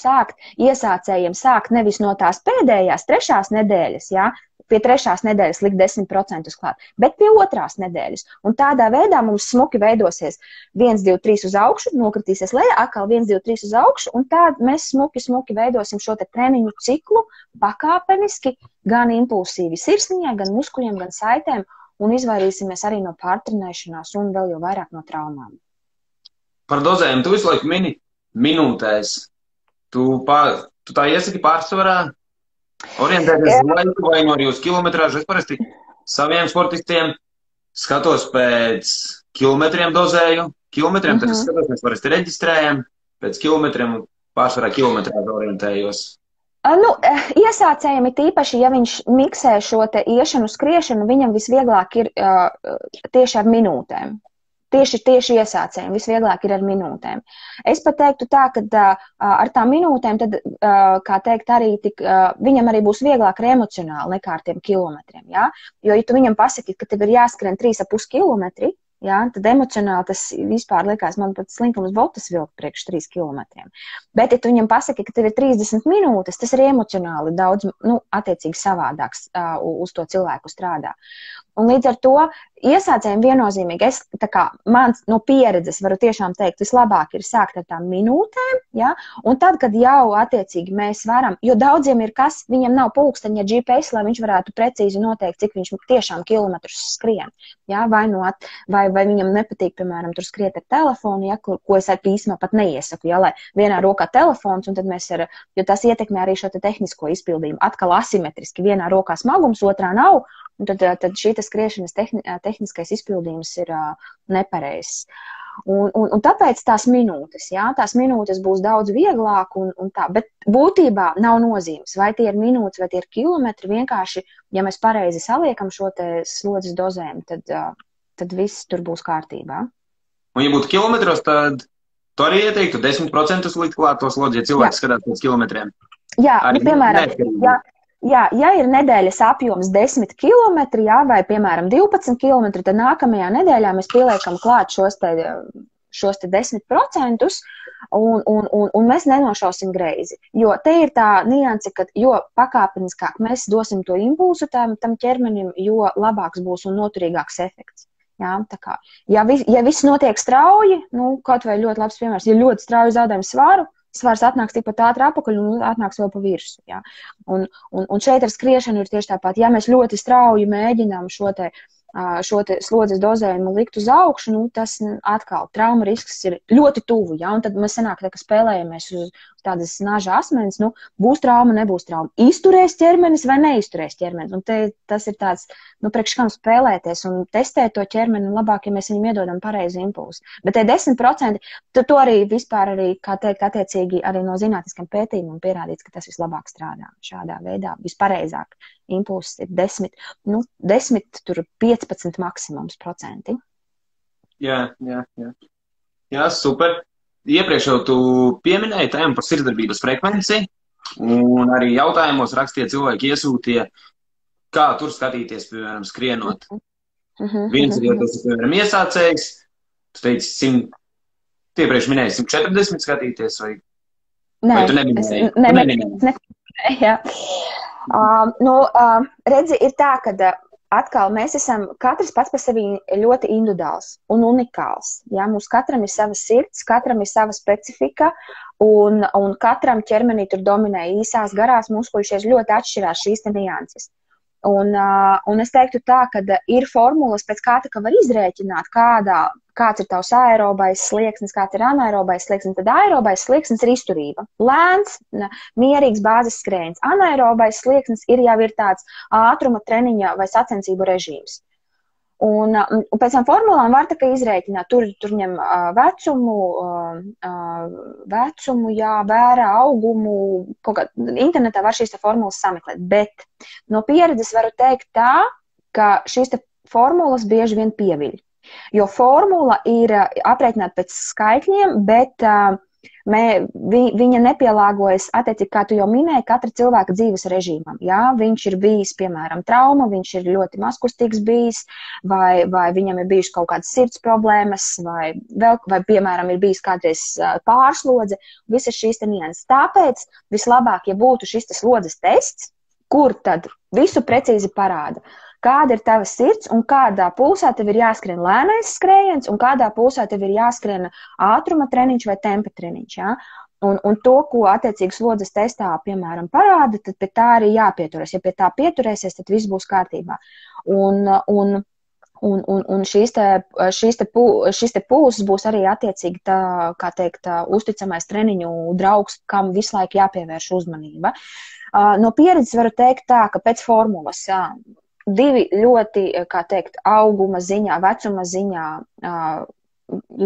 iesācējiem sākt nevis no tās pēdējās 3. nedēļas, ja, pie 3. nedēļas likt 10% klāt, bet pie 2. nedēļas. Un tādā veidā mums smuki veidosies 1, 2, 3 uz augšu, nokritīsies lejā, atkal 1, 2, 3 uz augšu, un tā mēs smuki veidosim šo te treniņu ciklu pakāpeniski, gan impulsīvi sirsniņā, gan muskuļiem, gan saitēm, un izvairīsimies arī no pārtrenēšanās un vēl jau vairāk no traumām. Par dozēm tu visu laiku minūtēs. Tu tā iesaki pārsvarā orientēties laiku vai no arī uz kilometrāžu. Es parasti saviem sportistiem skatos pēc kilometriem dozēju. Tad es skatos, mēs parasti reģistrējam pēc kilometriem un pārsvarā kilometrāžu orientējos. Iesācējiem ir tīpaši, ja viņš miksē šo te iešanu, skriešanu, viņam visvieglāk ir tieši ar minūtēm. Tieši iesācējiem visvieglāk ir ar minūtēm. Es pat teiktu tā, ka ar tām minūtēm, tad, kā teikt, arī viņam arī būs vieglāk ar emocionāli nekā ar tiem kilometriem. Ja? Jo, ja tu viņam pasaki, ka tev ir jāskrien 3,5 kilometri, ja, tad emocionāli tas vispār likās, man pat slinkums botas vilkt priekš 3 kilometriem. Bet, ja tu viņam pasaki, ka tev ir 30 minūtes, tas ir emocionāli daudz, attiecīgi savādāks uz to cilvēku strādā. Un līdz ar to iesācējiem viennozīmīgi, es tā kā mans no pieredzes varu tiešām teikt, vislabāk ir sākt ar tām minūtēm, ja? Un tad, kad jau attiecīgi mēs varam, jo daudziem ir kas, viņam nav pulksteņa GPS, lai viņš varētu precīzi noteikt, cik viņš tiešām kilometrus skrien, ja? Vai viņam nepatīk, piemēram, tur skriet ar telefonu, ja? Ko es ar īsumā pat neiesaku, ja? Lai vienā rokā telefons, un tad mēs jo tas ietekmē arī šo te tehnisko izpildījumu, atkal asimetriski, vienā rokā smagums, otrā nav. Un tad šī skriešanas tehniskais izpildījums ir nepareizs. Un tāpēc tās minūtes, jā, tās minūtes būs daudz vieglāk un tā, bet būtībā nav nozīmes, vai tie ir minūtes, vai tie ir kilometri, vienkārši, ja mēs pareizi saliekam šo te slodzes dozēm, tad viss tur būs kārtībā. Un ja būtu kilometros, tad tu arī ieteiktu 10% likt klāt to slodzi, ja cilvēks skatās pēc kilometriem. Jā, piemēram, ja ir nedēļas apjoms 10 kilometri, jā, vai, piemēram, 12 kilometri, tad nākamajā nedēļā mēs pieliekam klāt šos te 10% un mēs nenošausim greizi. Jo te ir tā nianse, ka jo pakāpeniskāk mēs dosim to impulsu tam ķermenim, jo labāks būs un noturīgāks efekts. Jā, tā kā, ja viss notiek strauji, kaut vai ļoti labs piemērs, ja ļoti strauji zaudējam svaru, svars atnāks tikpat ātri apakaļ un atnāks vēl pa virsu. Jā. Un šeit ar skriešanu ir tieši tāpat. Ja mēs ļoti strauji mēģinām šo te slodzes dozējumu likt uz augšu, tas atkal trauma risks ir ļoti tuvu. Ja? Un tad mēs sanāk, ka spēlējamies uz tādas naža asmenes, būs trauma, nebūs trauma. Izturēs ķermenis vai neizturēs ķermenis. Un tas ir tāds, priekš kam spēlēties un testēt to ķermeni labāk, ja mēs viņam iedodam pareizi impulsu. Bet te 10%, to arī vispār arī, kā teikt, attiecīgi arī no zinātniskiem pētījumiem pierādīts, ka tas vislabāk strādā šādā veidā, vispareizāk. Impulss ir 10, tur 15 maksimums procenti. Jā, super. Iepriekš jau tu pieminēji tēmu par sirdsdarbības frekvenci, un arī jautājumos rakstīja cilvēki iesūtīja, kā tur skatīties, piemēram, skrienot. Viens ir, ja tas ir, piemēram, iesācējs, tu teici, iepriekš minēji 140 skatīties, vai tu neminēji? Jā. Redzi, ir tā, ka atkal mēs esam katrs pats par sevi ļoti individuāls un unikāls. Ja? Mums katram ir sava sirds, katram ir sava specifika, un katram ķermenī tur dominē īsās, garās muskuļšķies, ļoti atšķirās šīs te nianses. Un es teiktu tā, ka ir formulas, pēc kā var izrēķināt, kāds ir tavs aerobais slieksnis, kāds ir anaerobais slieksnis. Tad aerobais slieksnis ir izturība. Lēns, mierīgs bāzes skrējiens. Anaerobais slieksnis jau ir tāds ātruma treniņa vai sacensību režīms. Un pēc tam formulām var tā kā izrēķināt, tur ņem vecumu, jā, vērā, augumu, internetā var šīs te formulas sameklēt, bet no pieredzes varu teikt tā, ka šīs te formulas bieži vien pieviļ, jo formula ir aprēķināta pēc skaitļiem, bet viņa nepielāgojas, attiecīgi, kā tu jau minēji, katra cilvēka dzīves režīmam. Jā, viņš ir bijis, piemēram, trauma, viņš ir ļoti mazkustīgs bijis, vai viņam ir bijušas kaut kādas sirds problēmas, vai piemēram, ir bijis kādreiz pārslodze, visas šīs te nianses. Tāpēc vislabāk, ja būtu šis te slodzes tests, kur tad visu precīzi parāda, kāda ir tava sirds un kādā pulsā tev ir jāskrien lēnais skrējiens un kādā pulsā tev ir jāskrien ātruma treniņš vai tempa treniņš. Ja? Un to, ko attiecīgi slodzes testā, piemēram, parāda, tad pie tā arī jāpieturas. Ja pie tā pieturēsies, tad viss būs kārtībā. Un šis te pulss būs arī attiecīgi tā, kā teikt, uzticamais treniņu draugs, kam visu laiku jāpievērš uzmanība. No pieredzes varu teikt tā, ka pēc formulas, divi ļoti, kā teikt, auguma ziņā, vecuma ziņā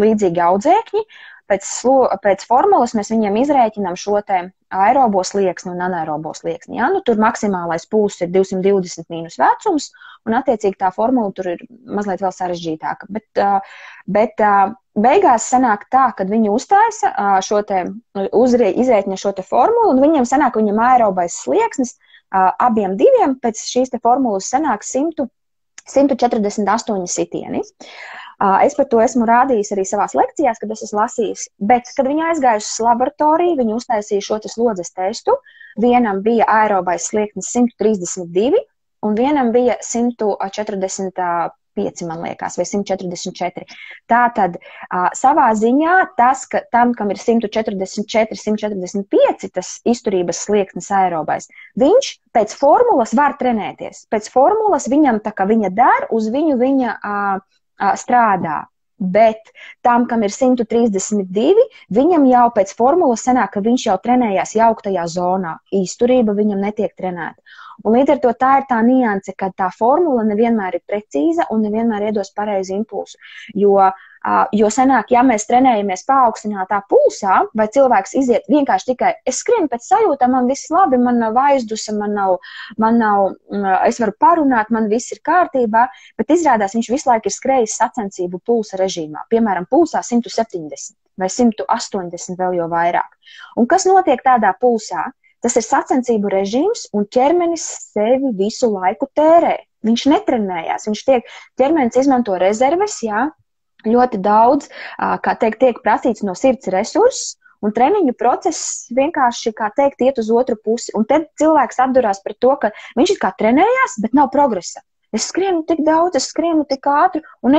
līdzīgi audzēkņi. Pēc formulas mēs viņiem izrēķinām šo te aerobo slieksni un anaerobo slieksni. Ja? Tur maksimālais pulss ir 220 mīnus vecums, un attiecīgi tā formula tur ir mazliet vēl sarežģītāka. Bet beigās sanāk tā, kad viņi uztaisa izrēķina šo te formulu, un viņiem sanāk, ka viņam aerobais slieksnis abiem diviem pēc šīs te formulas sanāk 148 sitieni. Es par to esmu rādījis arī savās lekcijās, kad es esmu lasījis, bet, kad viņi aizgājuši uz laboratoriju, viņi uztaisīja šo te slodzes testu, vienam bija aerobais slieksnis 132, un vienam bija 145, man liekas, vai 144. Tātad savā ziņā tas, ka tam, kam ir 144, 145, tas izturības slieksnis aerobais, viņš pēc formulas var trenēties. Pēc formulas viņam tā kā viņa der, uz viņu viņa strādā. Bet tam, kam ir 132, viņam jau pēc formulas sanāk, ka viņš jau trenējās jauktajā zonā. Izturība viņam netiek trenēta. Un līdz ar to tā ir tā nianse, ka tā formula nevienmēr ir precīza un nevienmēr iedos pareizi impulsu. Jo Jo senāk, ja mēs trenējamies paaugstinātā pulsā, vai cilvēks iziet vienkārši tikai, es skrienu pēc sajūtām, man viss labi, man nav aizdusa, es varu parunāt, man viss ir kārtībā, bet izrādās viņš visu laiku ir skrējis sacensību pulsa režīmā. Piemēram, pulsā 170 vai 180 vēl jau vairāk. Un kas notiek tādā pulsā? Tas ir sacensību režīms, un ķermenis sevi visu laiku tērē. Viņš netrenējās, ķermenis izmanto rezerves, jā, ļoti daudz, kā teikt, tiek prasīts no sirds resursus, un treniņu process vienkārši, kā teikt, iet uz otru pusi. Un tad cilvēks atdurās par to, ka viņš it kā trenējās, bet nav progresa. Es skrienu tik daudz, es skrienu tik ātri, un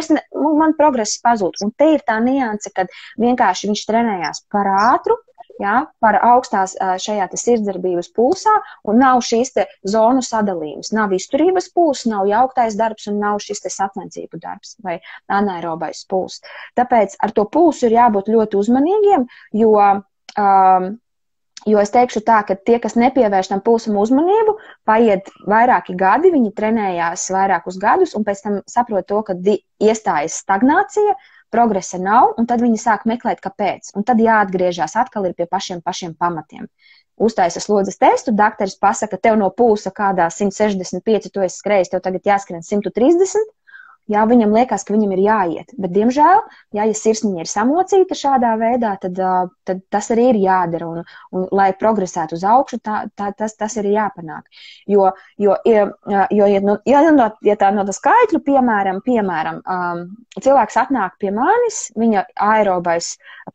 man progress pazūd. Un te ir tā nianse, kad vienkārši viņš trenējās par ātru, jā, par augstās šajā sirdsdarbības pulsā, un nav šīs te zonu sadalījums. Nav izturības pulss, nav jauktais darbs, un nav šis te sacensību darbs vai anaerobais pulss. Tāpēc ar to pulsu ir jābūt ļoti uzmanīgiem, jo es teikšu tā, ka tie, kas nepievērš tam pulsam uzmanību, paiet vairāki gadi, viņi trenējās vairākus gadus, un pēc tam saprot to, ka iestājas stagnācija, progresa nav, un tad viņi sāk meklēt, kāpēc. Un tad jāatgriežās atkal ir pie pašiem pamatiem. Uztaisa slodzes testu, dakteris pasaka, tev no pulsa kādā 165 tu esi skrējis, tev tagad jāskrien 130. Jā, viņam liekas, ka viņam ir jāiet, bet, diemžēl, ja sirsniņa ir samocīta šādā veidā, tad tas arī ir jādara, un lai progresētu uz augšu, tas ir jāpanāk. Jo tā no tā skaitļu, piemēram, cilvēks atnāk pie manis, viņa aerobais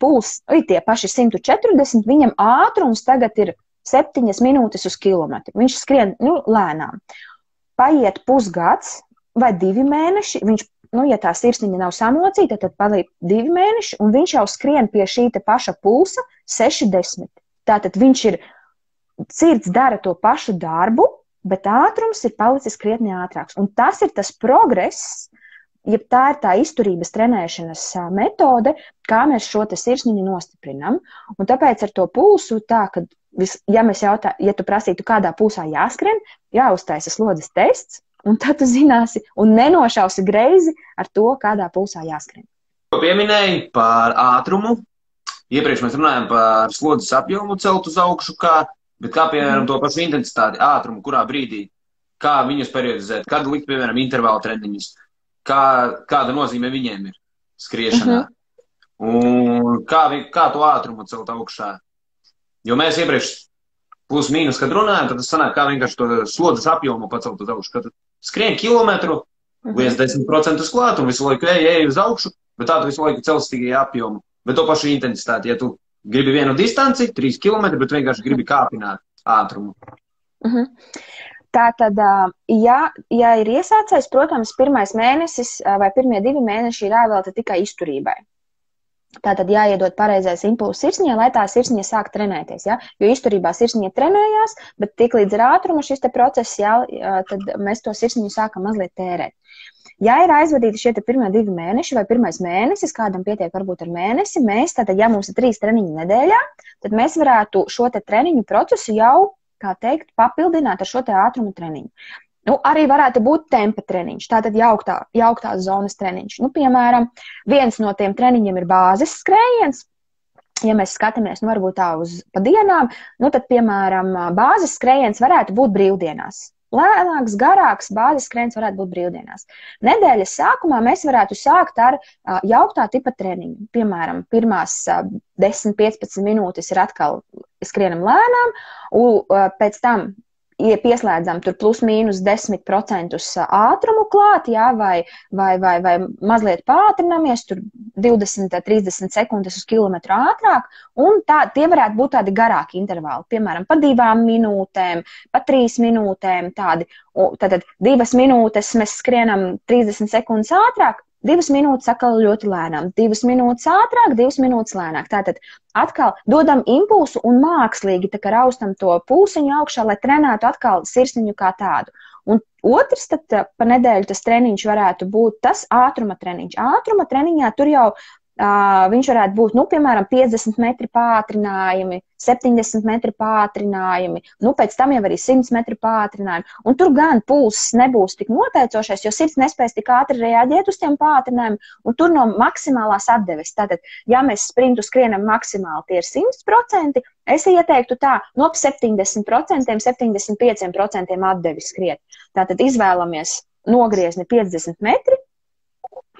puls, tie paši 140, viņam ātrums tagad ir 7 minūtes uz kilometru. Viņš skrien, lēnām. Paiet pusgads, vai 2 mēneši, viņš, ja tā sirsniņa nav samocīta, tad paliek 2 mēneši, un viņš jau skrien pie šī te paša pulsa 60. Tātad sirds dara to pašu darbu, bet ātrums ir palicis krietni ātrāks. Un tas ir tas progress, ja tā ir tā izturības trenēšanas metode, kā mēs šo te sirsniņu nostiprinam. Un tāpēc ar to pulsu tā, ka, ja tu prasītu, kādā pulsā jāskrien, jāuztaisa slodzes tests, un tad tu zināsi un nenošausi greizi ar to, kādā pulsā jāskrien. Pieminēji par ātrumu. Iepriekš mēs runājām par slodzes apjomu celt uz augšu, bet kā, piemēram, to pašu intensitāti, ātrumu, kurā brīdī, kā viņus periodizēt, kad likt, piemēram, intervālu treniņus, kāda nozīme viņiem ir skriešanā, un kā to ātrumu celt augšā. Jo mēs iepriekš plus mīnus, kad runājam, tad tas sanāk, kā vienkārši to slodzes apjomu pacelt uz augšu. Kad skrien kilometru, liec 10% klāt un visu laiku ej uz augšu, bet tā tu visu laiku cels tikai apjomu. Bet to pašu intensitāti, ja tu gribi vienu distanci, 3 km, bet vienkārši gribi kāpināt ātrumu. Tātad, ja ir iesācējs, protams, pirmais mēnesis vai pirmie 2 mēneši ir jāvelta tikai izturībai. Tātad jāiedod pareizais impulss sirsniņai, lai tā sirsniņa sāk trenēties, ja? Jo izturībā sirsniņa trenējās, bet tik līdz ar ātrumu šis te process, tad mēs to sirsniņu sākam mazliet tērēt. Ja ir aizvadīti šie te pirmie 2 mēneši vai pirmais mēnesis, kādam pietiek varbūt ar mēnesi, tātad, ja mums ir 3 treniņi nedēļā, tad mēs varētu šo te treniņu procesu jau, kā teikt, papildināt ar šo te ātrumu treniņu. Arī varētu būt tempa treniņš, tātad jauktās zonas treniņš. Piemēram, viens no tiem treniņiem ir bāzes skrējiens. Ja mēs skatāmies, varbūt tā pa dienām, tad, piemēram, bāzes skrējiens varētu būt brīvdienās. Lēnāks, garāks bāzes skrējiens varētu būt brīvdienās. Nedēļas sākumā mēs varētu sākt ar jauktā tipa treniņu. Piemēram, pirmās 10-15 minūtes ir atkal skrienam lēnām, un pēc tam pieslēdzam tur plus mīnus 10% ātrumu klāt, vai mazliet pātrinamies, tur 20-30 sekundes uz kilometru ātrāk, un tie varētu būt tādi garāki intervāli, piemēram, pa 2 minūtēm, pa 3 minūtēm, tātad 2 minūtes mēs skrienam 30 sekundes ātrāk, 2 minūtes atkal ļoti lēnām, 2 minūtes ātrāk, 2 minūtes lēnāk. Tātad atkal dodam impulsu un mākslīgi raustam to pulsiņu augšā, lai trenētu atkal sirsniņu kā tādu. Un otrs, tad pa nedēļu tas treniņš varētu būt tas ātruma treniņš. Ātruma treniņā tur jau viņš varētu būt, nu, piemēram, 50 metri pātrinājumi, 70 metri pātrinājumi, nu, pēc tam jau arī 100 metri pātrinājumi. Un tur gan pulss nebūs tik noteicošais, jo sirds nespēs tik ātri reaģēt uz tiem pātrinājumiem, un tur no maksimālās atdeves. Tātad, ja mēs sprintu skrienam maksimāli, tie ir 100%, es ieteiktu tā, no 70%, 75% atdevi skriet. Tātad izvēlamies nogriezni 50 metri,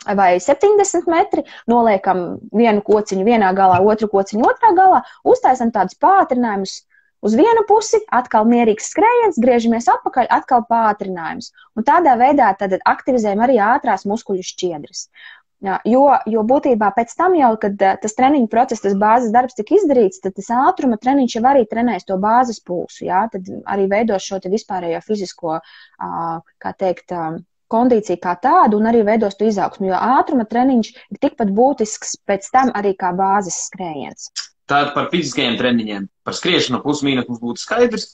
vai 70 metri, noliekam vienu kociņu vienā galā, otru kociņu otrā galā, uztaisam tādus pātrinājumus uz vienu pusi, atkal mierīgs skrējiens, griežamies atpakaļ, atkal pātrinājums. Un tādā veidā tad aktivizējam arī ātrās muskuļu šķiedras. Jā, jo būtībā pēc tam jau, kad tas treniņu process, tas bāzes darbs tika izdarīts, tad tas ātruma treniņš jau arī trenēs to bāzes pulsu, jā, tad arī veidos šo te vispārējo fizisko, kā teikt, kondīciju kā tādu un arī veidos to izaugsmu, jo ātruma treniņš ir tikpat būtisks pēc tam arī kā bāzes skrējiens. Tātad par fiziskajiem treniņiem, par skriešanu plus-mīnus būtu skaidrs.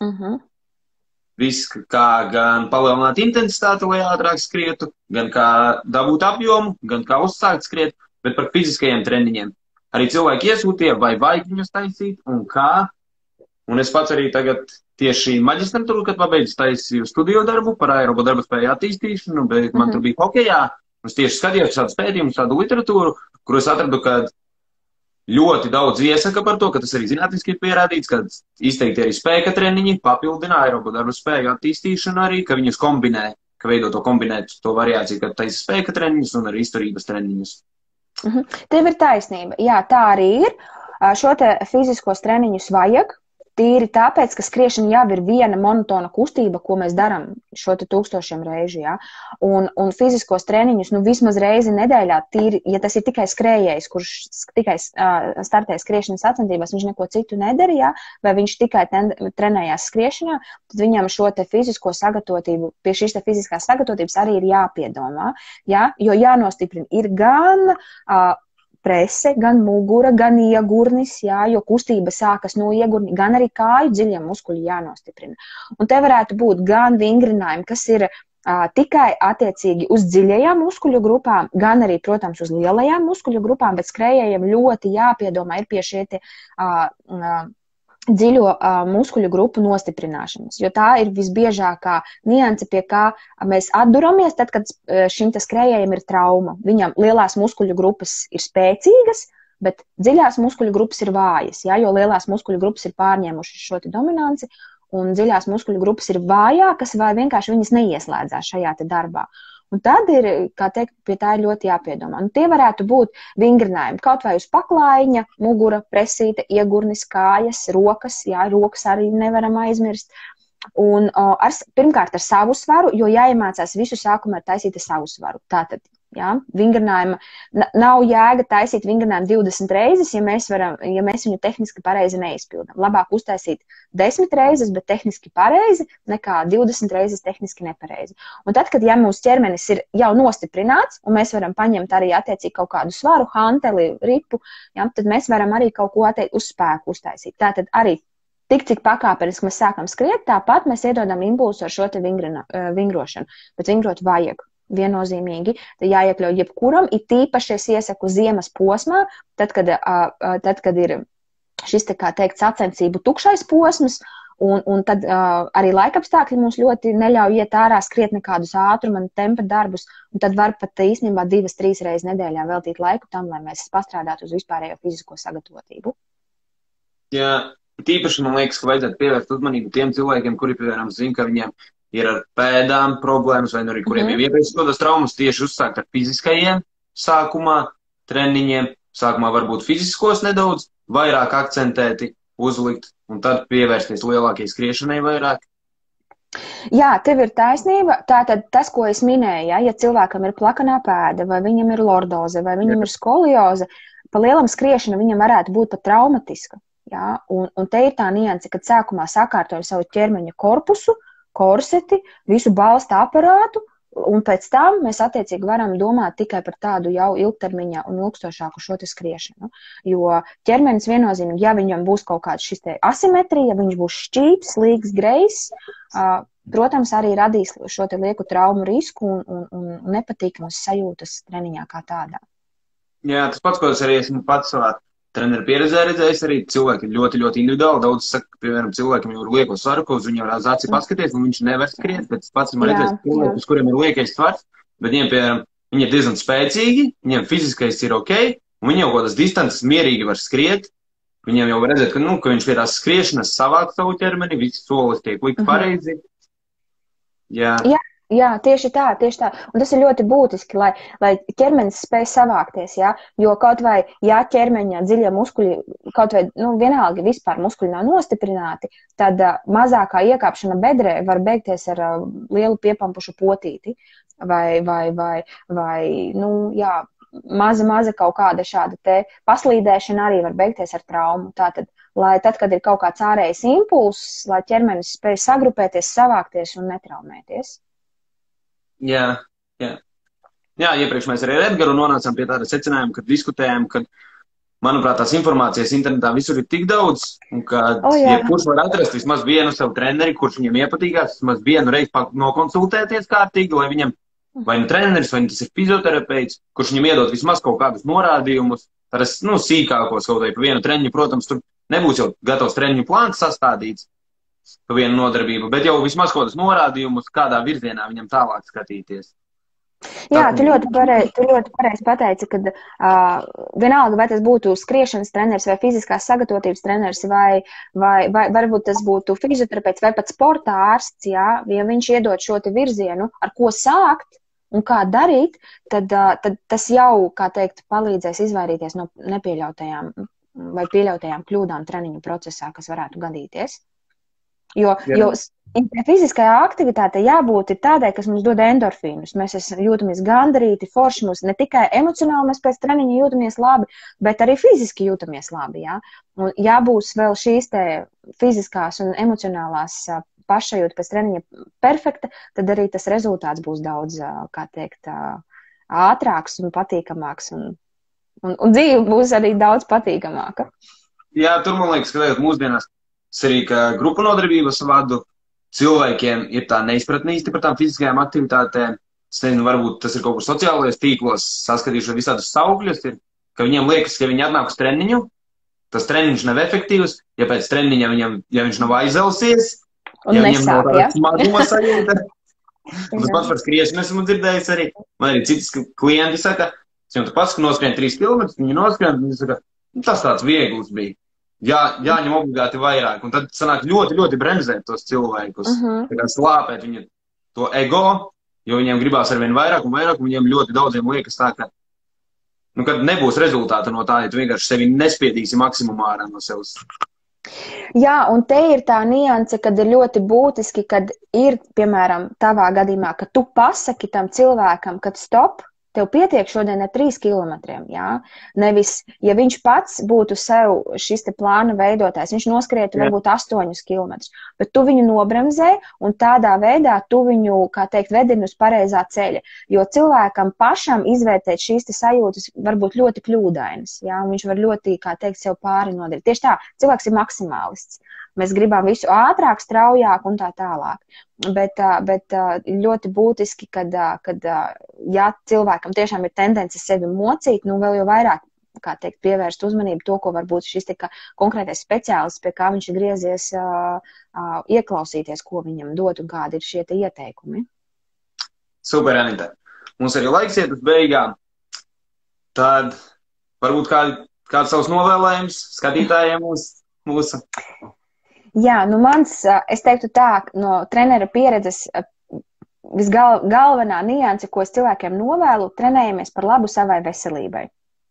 Viss, kā gan palielināt intensitāti, lai ātrāk skrietu, gan kā dabūt apjomu, gan kā uzsākt skriet, bet par fiziskajiem treniņiem. Arī cilvēki iesūtīja, vai vajag viņus taisīt un kā. Un es pats arī tagad tieši maģistratūru, kad pabeidzu taisīju studiju darbu par aerobo darba spēju attīstīšanu, bet man tur bija hokejā. Es tieši skatījos šādu pētījumu, šādu literatūru, kur es atradu, ka ļoti daudz iesaka par to, ka tas arī zinātniski ir pierādīts, ka izteikti arī spēka treniņi papildina aerobo darba spēju attīstīšanu arī, ka viņus kombinē, ka veido to kombinēt to variāciju, ka taisa spēka treniņus un arī izturības treniņus. Tev ir taisnība. Jā, tā arī ir. Šo te fiziskos treniņus vajag. Tīri tāpēc, ka skriešana jau ir viena monotona kustība, ko mēs darām šo te 1000 reižu, jā. Un fiziskos treniņus, nu, vismaz reizi nedēļā, tīri, ja tas ir tikai skrējējs, kurš tikai startē skriešanas sacensībās, viņš neko citu nedara, jā, vai viņš tikai trenējās skriešanā, tad viņam šo te fizisko sagatavotību, pie šīs te fiziskās sagatavotības arī ir jāpiedomā, jā, jo jānostiprina ir gan prese, gan mugura, gan iegurnis, jā, jo kustība sākas no iegurni, gan arī kāju dziļie muskuļi jānostiprina. Un te varētu būt gan vingrinājumi, kas ir tikai attiecīgi uz dziļajām muskuļu grupām, gan arī, protams, uz lielajām muskuļu grupām, bet skrējējiem ļoti jāpiedomā ir pie šie te dziļo muskuļu grupu nostiprināšanas, jo tā ir visbiežākā nianse, pie kā mēs atduramies, tad, kad šim te skrējējiem ir trauma. Viņam lielās muskuļu grupas ir spēcīgas, bet dziļās muskuļu grupas ir vājas, jā, jo lielās muskuļu grupas ir pārņēmušas šo te dominanci, un dziļās muskuļu grupas ir vājākas vai vienkārši viņas neieslēdzās šajā te darbā. Un tad ir, kā teikt, pie tā ir ļoti jāpiedomā. Un tie varētu būt vingrinājumi, kaut vai uz paklājiņa, mugura, presīte, iegurnis, kājas, rokas, jā, rokas arī nevaram aizmirst. Un pirmkārt ar savu svaru, jo jāiemācās visu sākumā taisīt ar savu svaru. Tātad, jā, vingrinājuma, nav jēga taisīt vingrinājumu 20 reizes, ja mēs viņu tehniski pareizi neizpildām. Labāk uztaisīt 10 reizes, bet tehniski pareizi, nekā 20 reizes tehniski nepareizi. Un tad, kad ja mūsu ķermenis ir jau nostiprināts, un mēs varam paņemt arī attiecīgi kaut kādu svaru, hanteli, ripu, jā, tad mēs varam arī kaut ko uz spēku uztaisīt. Tātad arī tik, cik pakāpeniski mēs sākam skriet, tāpat mēs iedodam impulsu ar šo te vingrošanu, bet vingrot vajag. Viennozīmīgi, tad jāiekļauj jebkuram, it īpaši es iesaku ziemas posmā, tad, kad ir šis, te, kā teikt, sacensību tukšais posms, un tad arī laikapstākļi mums ļoti neļauj iet ārā skriet nekādus ātruma un tempa darbus, un tad var pat īstenībā 2-3 reizes nedēļā veltīt laiku tam, lai mēs pastrādātu uz vispārējo fizisko sagatavotību. Jā, tīpaši man liekas, ka vajadzētu pievērst uzmanību tiem cilvēkiem, kuri, piemēram, zina, ka viņiem ir ar pēdām problēmas, vai arī kuriem ir iepriekš kādas traumas, tieši uzsākt ar fiziskajiem sākumā treniņiem, sākumā varbūt fiziskos nedaudz, vairāk akcentēti, uzlikt, un tad pievērsties lielākai skriešanai vairāk. Jā, tev ir taisnība. Tātad tas, ko es minēju, ja cilvēkam ir plakanā pēda, vai viņam ir lordoze, vai viņam ir skolioze, pa lielam skriešana viņam varētu būt pat traumatiska. Jā? Un te ir tā nianse, kad sākumā sakārtojam savu ķermeņa korpusu, korseti, visu balsta aparātu, un pēc tam mēs attiecīgi varam domāt tikai par tādu jau ilgtermiņā un ilgstošāku šo te skriešanu. Jo ķermenis viennozīmīgi, ja viņam būs kaut kāds šis te asimetrija, ja viņš būs šķīps, slīgs, grejs, protams, arī radīs šo te lieku traumu risku un nepatīkamas sajūtas treniņā kā tādā. Jā, tas pats, ko es arī esmu pats savā treneru pieredzē redzējis, arī cilvēki ir ļoti, ļoti individuāli. Daudz saka, piemēram, cilvēkam jau ir lieko svaru, ko uz viņu var uz aci paskaties, un viņš nevar skriet, bet tas pats ir man redzējis cilvēki, uz kuriem ir liekais svars, bet viņiem, piemēram, viņi ir diezgan spēcīgi, viņiem fiziskais ir ok, un viņi jau kaut kādas distances mierīgi var skriet. Viņiem jau var redzēt, ka, ka viņš pie tās skriešanas savāk savu ķermeni, visi solis tiek likt pareizi. Jā. Jā, tieši tā. Un tas ir ļoti būtiski, lai ķermenis spēj savākties, jā, jo kaut vai, ja ķermeņa dziļie muskuļi, kaut vai, vienalga vispār muskuļi nav nostiprināti, tad mazākā iekāpšana bedrē var beigties ar lielu piepampušu potīti vai jā, maza kaut kāda šāda te paslīdēšana arī var beigties ar traumu. Tātad, tad, kad ir kaut kāds ārējs impulss, lai ķermenis spēj sagrupēties, savākties un netraumēties. Jā, iepriekš mēs arī ar Edgaru nonācām pie tāda secinājuma, kad diskutējām, ka, manuprāt, tās informācijas internetā visur ir tik daudz, un ka jebkurš var atrast vismaz vienu savu treneri, kurš viņam iepatīkās, vismaz vienu reizi nokonsultēties kārtīgi, lai viņam vai nu treneris, vai tas ir fizioterapeits, kurš viņam iedod vismaz kaut kādus norādījumus, tādas, sīkākos kaut vai pa vienu treniņu, protams, tur nebūs jau gatavs treniņu plāns sastādīts pa vienu nodarbību, bet jau vismaz kaut kādus norādījumus, kādā virzienā viņam tālāk skatīties. Jā, tu ļoti pareizi pateici, ka vienalga, vai tas būtu skriešanas treneris vai fiziskās sagatavotības treneris, vai varbūt tas būtu fizioterapeits vai pat sporta ārsts, jā, ja viņš iedod šo te virzienu, ar ko sākt un kā darīt, tad tas jau, kā teikt, palīdzēs izvairīties no nepieļautajām vai pieļautajām kļūdām treniņu procesā, kas varētu gadīties. Jo fiziskajā aktivitātē jābūt tādai, kas mums dod endorfīnus. Mēs jūtamies gandarīti, forši, mums ne tikai emocionāli mēs pēc treniņa jūtamies labi, bet arī fiziski jūtamies labi. Jā? Un ja būs vēl šīs te fiziskās un emocionālās pašsajūta pēc treniņa perfekta, tad arī tas rezultāts būs daudz, kā teikt, ātrāks un patīkamāks. Un dzīve būs arī daudz patīkamāka. Jā, tur man liekas, ka tagad mūsdienās arī, ka grupu nodarbības vadu cilvēkiem ir tā neizpratne īsti par tām fiziskajām aktivitātēm. Es nezinu, varbūt tas ir kaut kur sociālajos tīklos saskatījuši visādus saukļus, ka viņiem liekas, ka viņi atnāk uz treniņu, tas treniņš nav efektīvs, ja pēc treniņa ja viņš nav aizelsies, ja viņam nav tāda smaguma sajūta. Tas pats par skriešanu esmu dzirdējis arī. Man arī citas klienti saka, es jau pats, ka noskrien 3 km, viņi noskrien, viņi saka, tas tāds viegls bija. Jāņem obligāti vairāk, un tad sanāk ļoti, ļoti bremzēt tos cilvēkus, tā kā slāpēt viņu to ego, jo viņiem gribās arvien vairāk, un viņiem ļoti daudziem liekas tā, ka, kad nebūs rezultāta no tā, ja tu vienkārši sevi nespiedīsi maksimumā ārā no sevis. Jā, un te ir tā nianse, kad ir ļoti būtiski, kad ir, piemēram, tavā gadījumā, ka tu pasaki tam cilvēkam, kad stop, tev pietiek šodien ar 3 kilometriem, jā? Nevis, ja viņš pats būtu sev šis te plāna veidotājs, viņš noskrietu varbūt 8 kilometrus, bet tu viņu nobremzē un tādā veidā tu viņu, kā teikt, vedini uz pareizā ceļa, jo cilvēkam pašam izvērtēt šīs te sajūtas var būt ļoti kļūdainas, jā? Un viņš var ļoti, kā teikt, sev pāri nodarīt. Tieši tā, cilvēks ir maksimālists. Mēs gribam visu ātrāk, straujāk un tā tālāk. Bet ļoti būtiski, kad ja cilvēkam tiešām ir tendence sevi mocīt, vēl jau vairāk, kā teikt, pievērst uzmanību to, ko varbūt šis konkrētais speciālists, pie kā viņš ir griezies, ieklausīties, ko viņam dot un kādi ir šie te ieteikumi. Super, Anita. Mums arī laiks iet uz beigām. Tad varbūt kāds savus novēlējums skatītājiem mūsu. Jā, es teiktu tā, no trenera pieredzes visgalvenā nianse, ko es cilvēkiem novēlu, trenējamies par labu savai veselībai.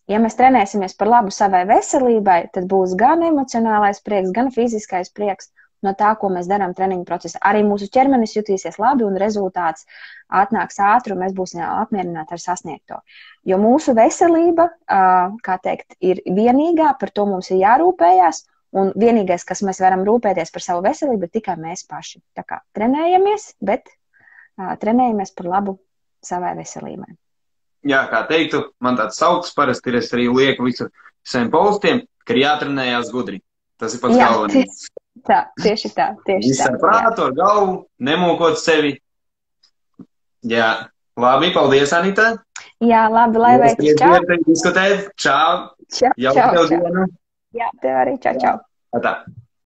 Ja mēs trenēsimies par labu savai veselībai, tad būs gan emocionālais prieks, gan fiziskais prieks no tā, ko mēs darām treniņu procesā. Arī mūsu ķermenis jutīsies labi un rezultāts atnāks ātri un mēs būsim apmierināti ar sasniegto. Jo mūsu veselība, kā teikt, ir vienīgā, par to mums ir jārūpējās. Un vienīgais, kas mēs varam rūpēties par savu veselību, ir tikai mēs paši. Tā kā trenējamies, bet trenējamies par labu savai veselībai. Jā, kā teiktu, man tāds sauks parasti ir, es arī lieku visiem postiem, ka ir jātrenējās gudri. Tas ir pats galvenais. Tieši tā. Visu ar prātu, ar galvu, nemokot sevi. Jā, labi, paldies, Anita. Jā, labi, lai veicas. Čau! Diskutēt, čau! Čau, Jau čau, tev čau. dienu! Jā, tev arī čau, čau. Tā.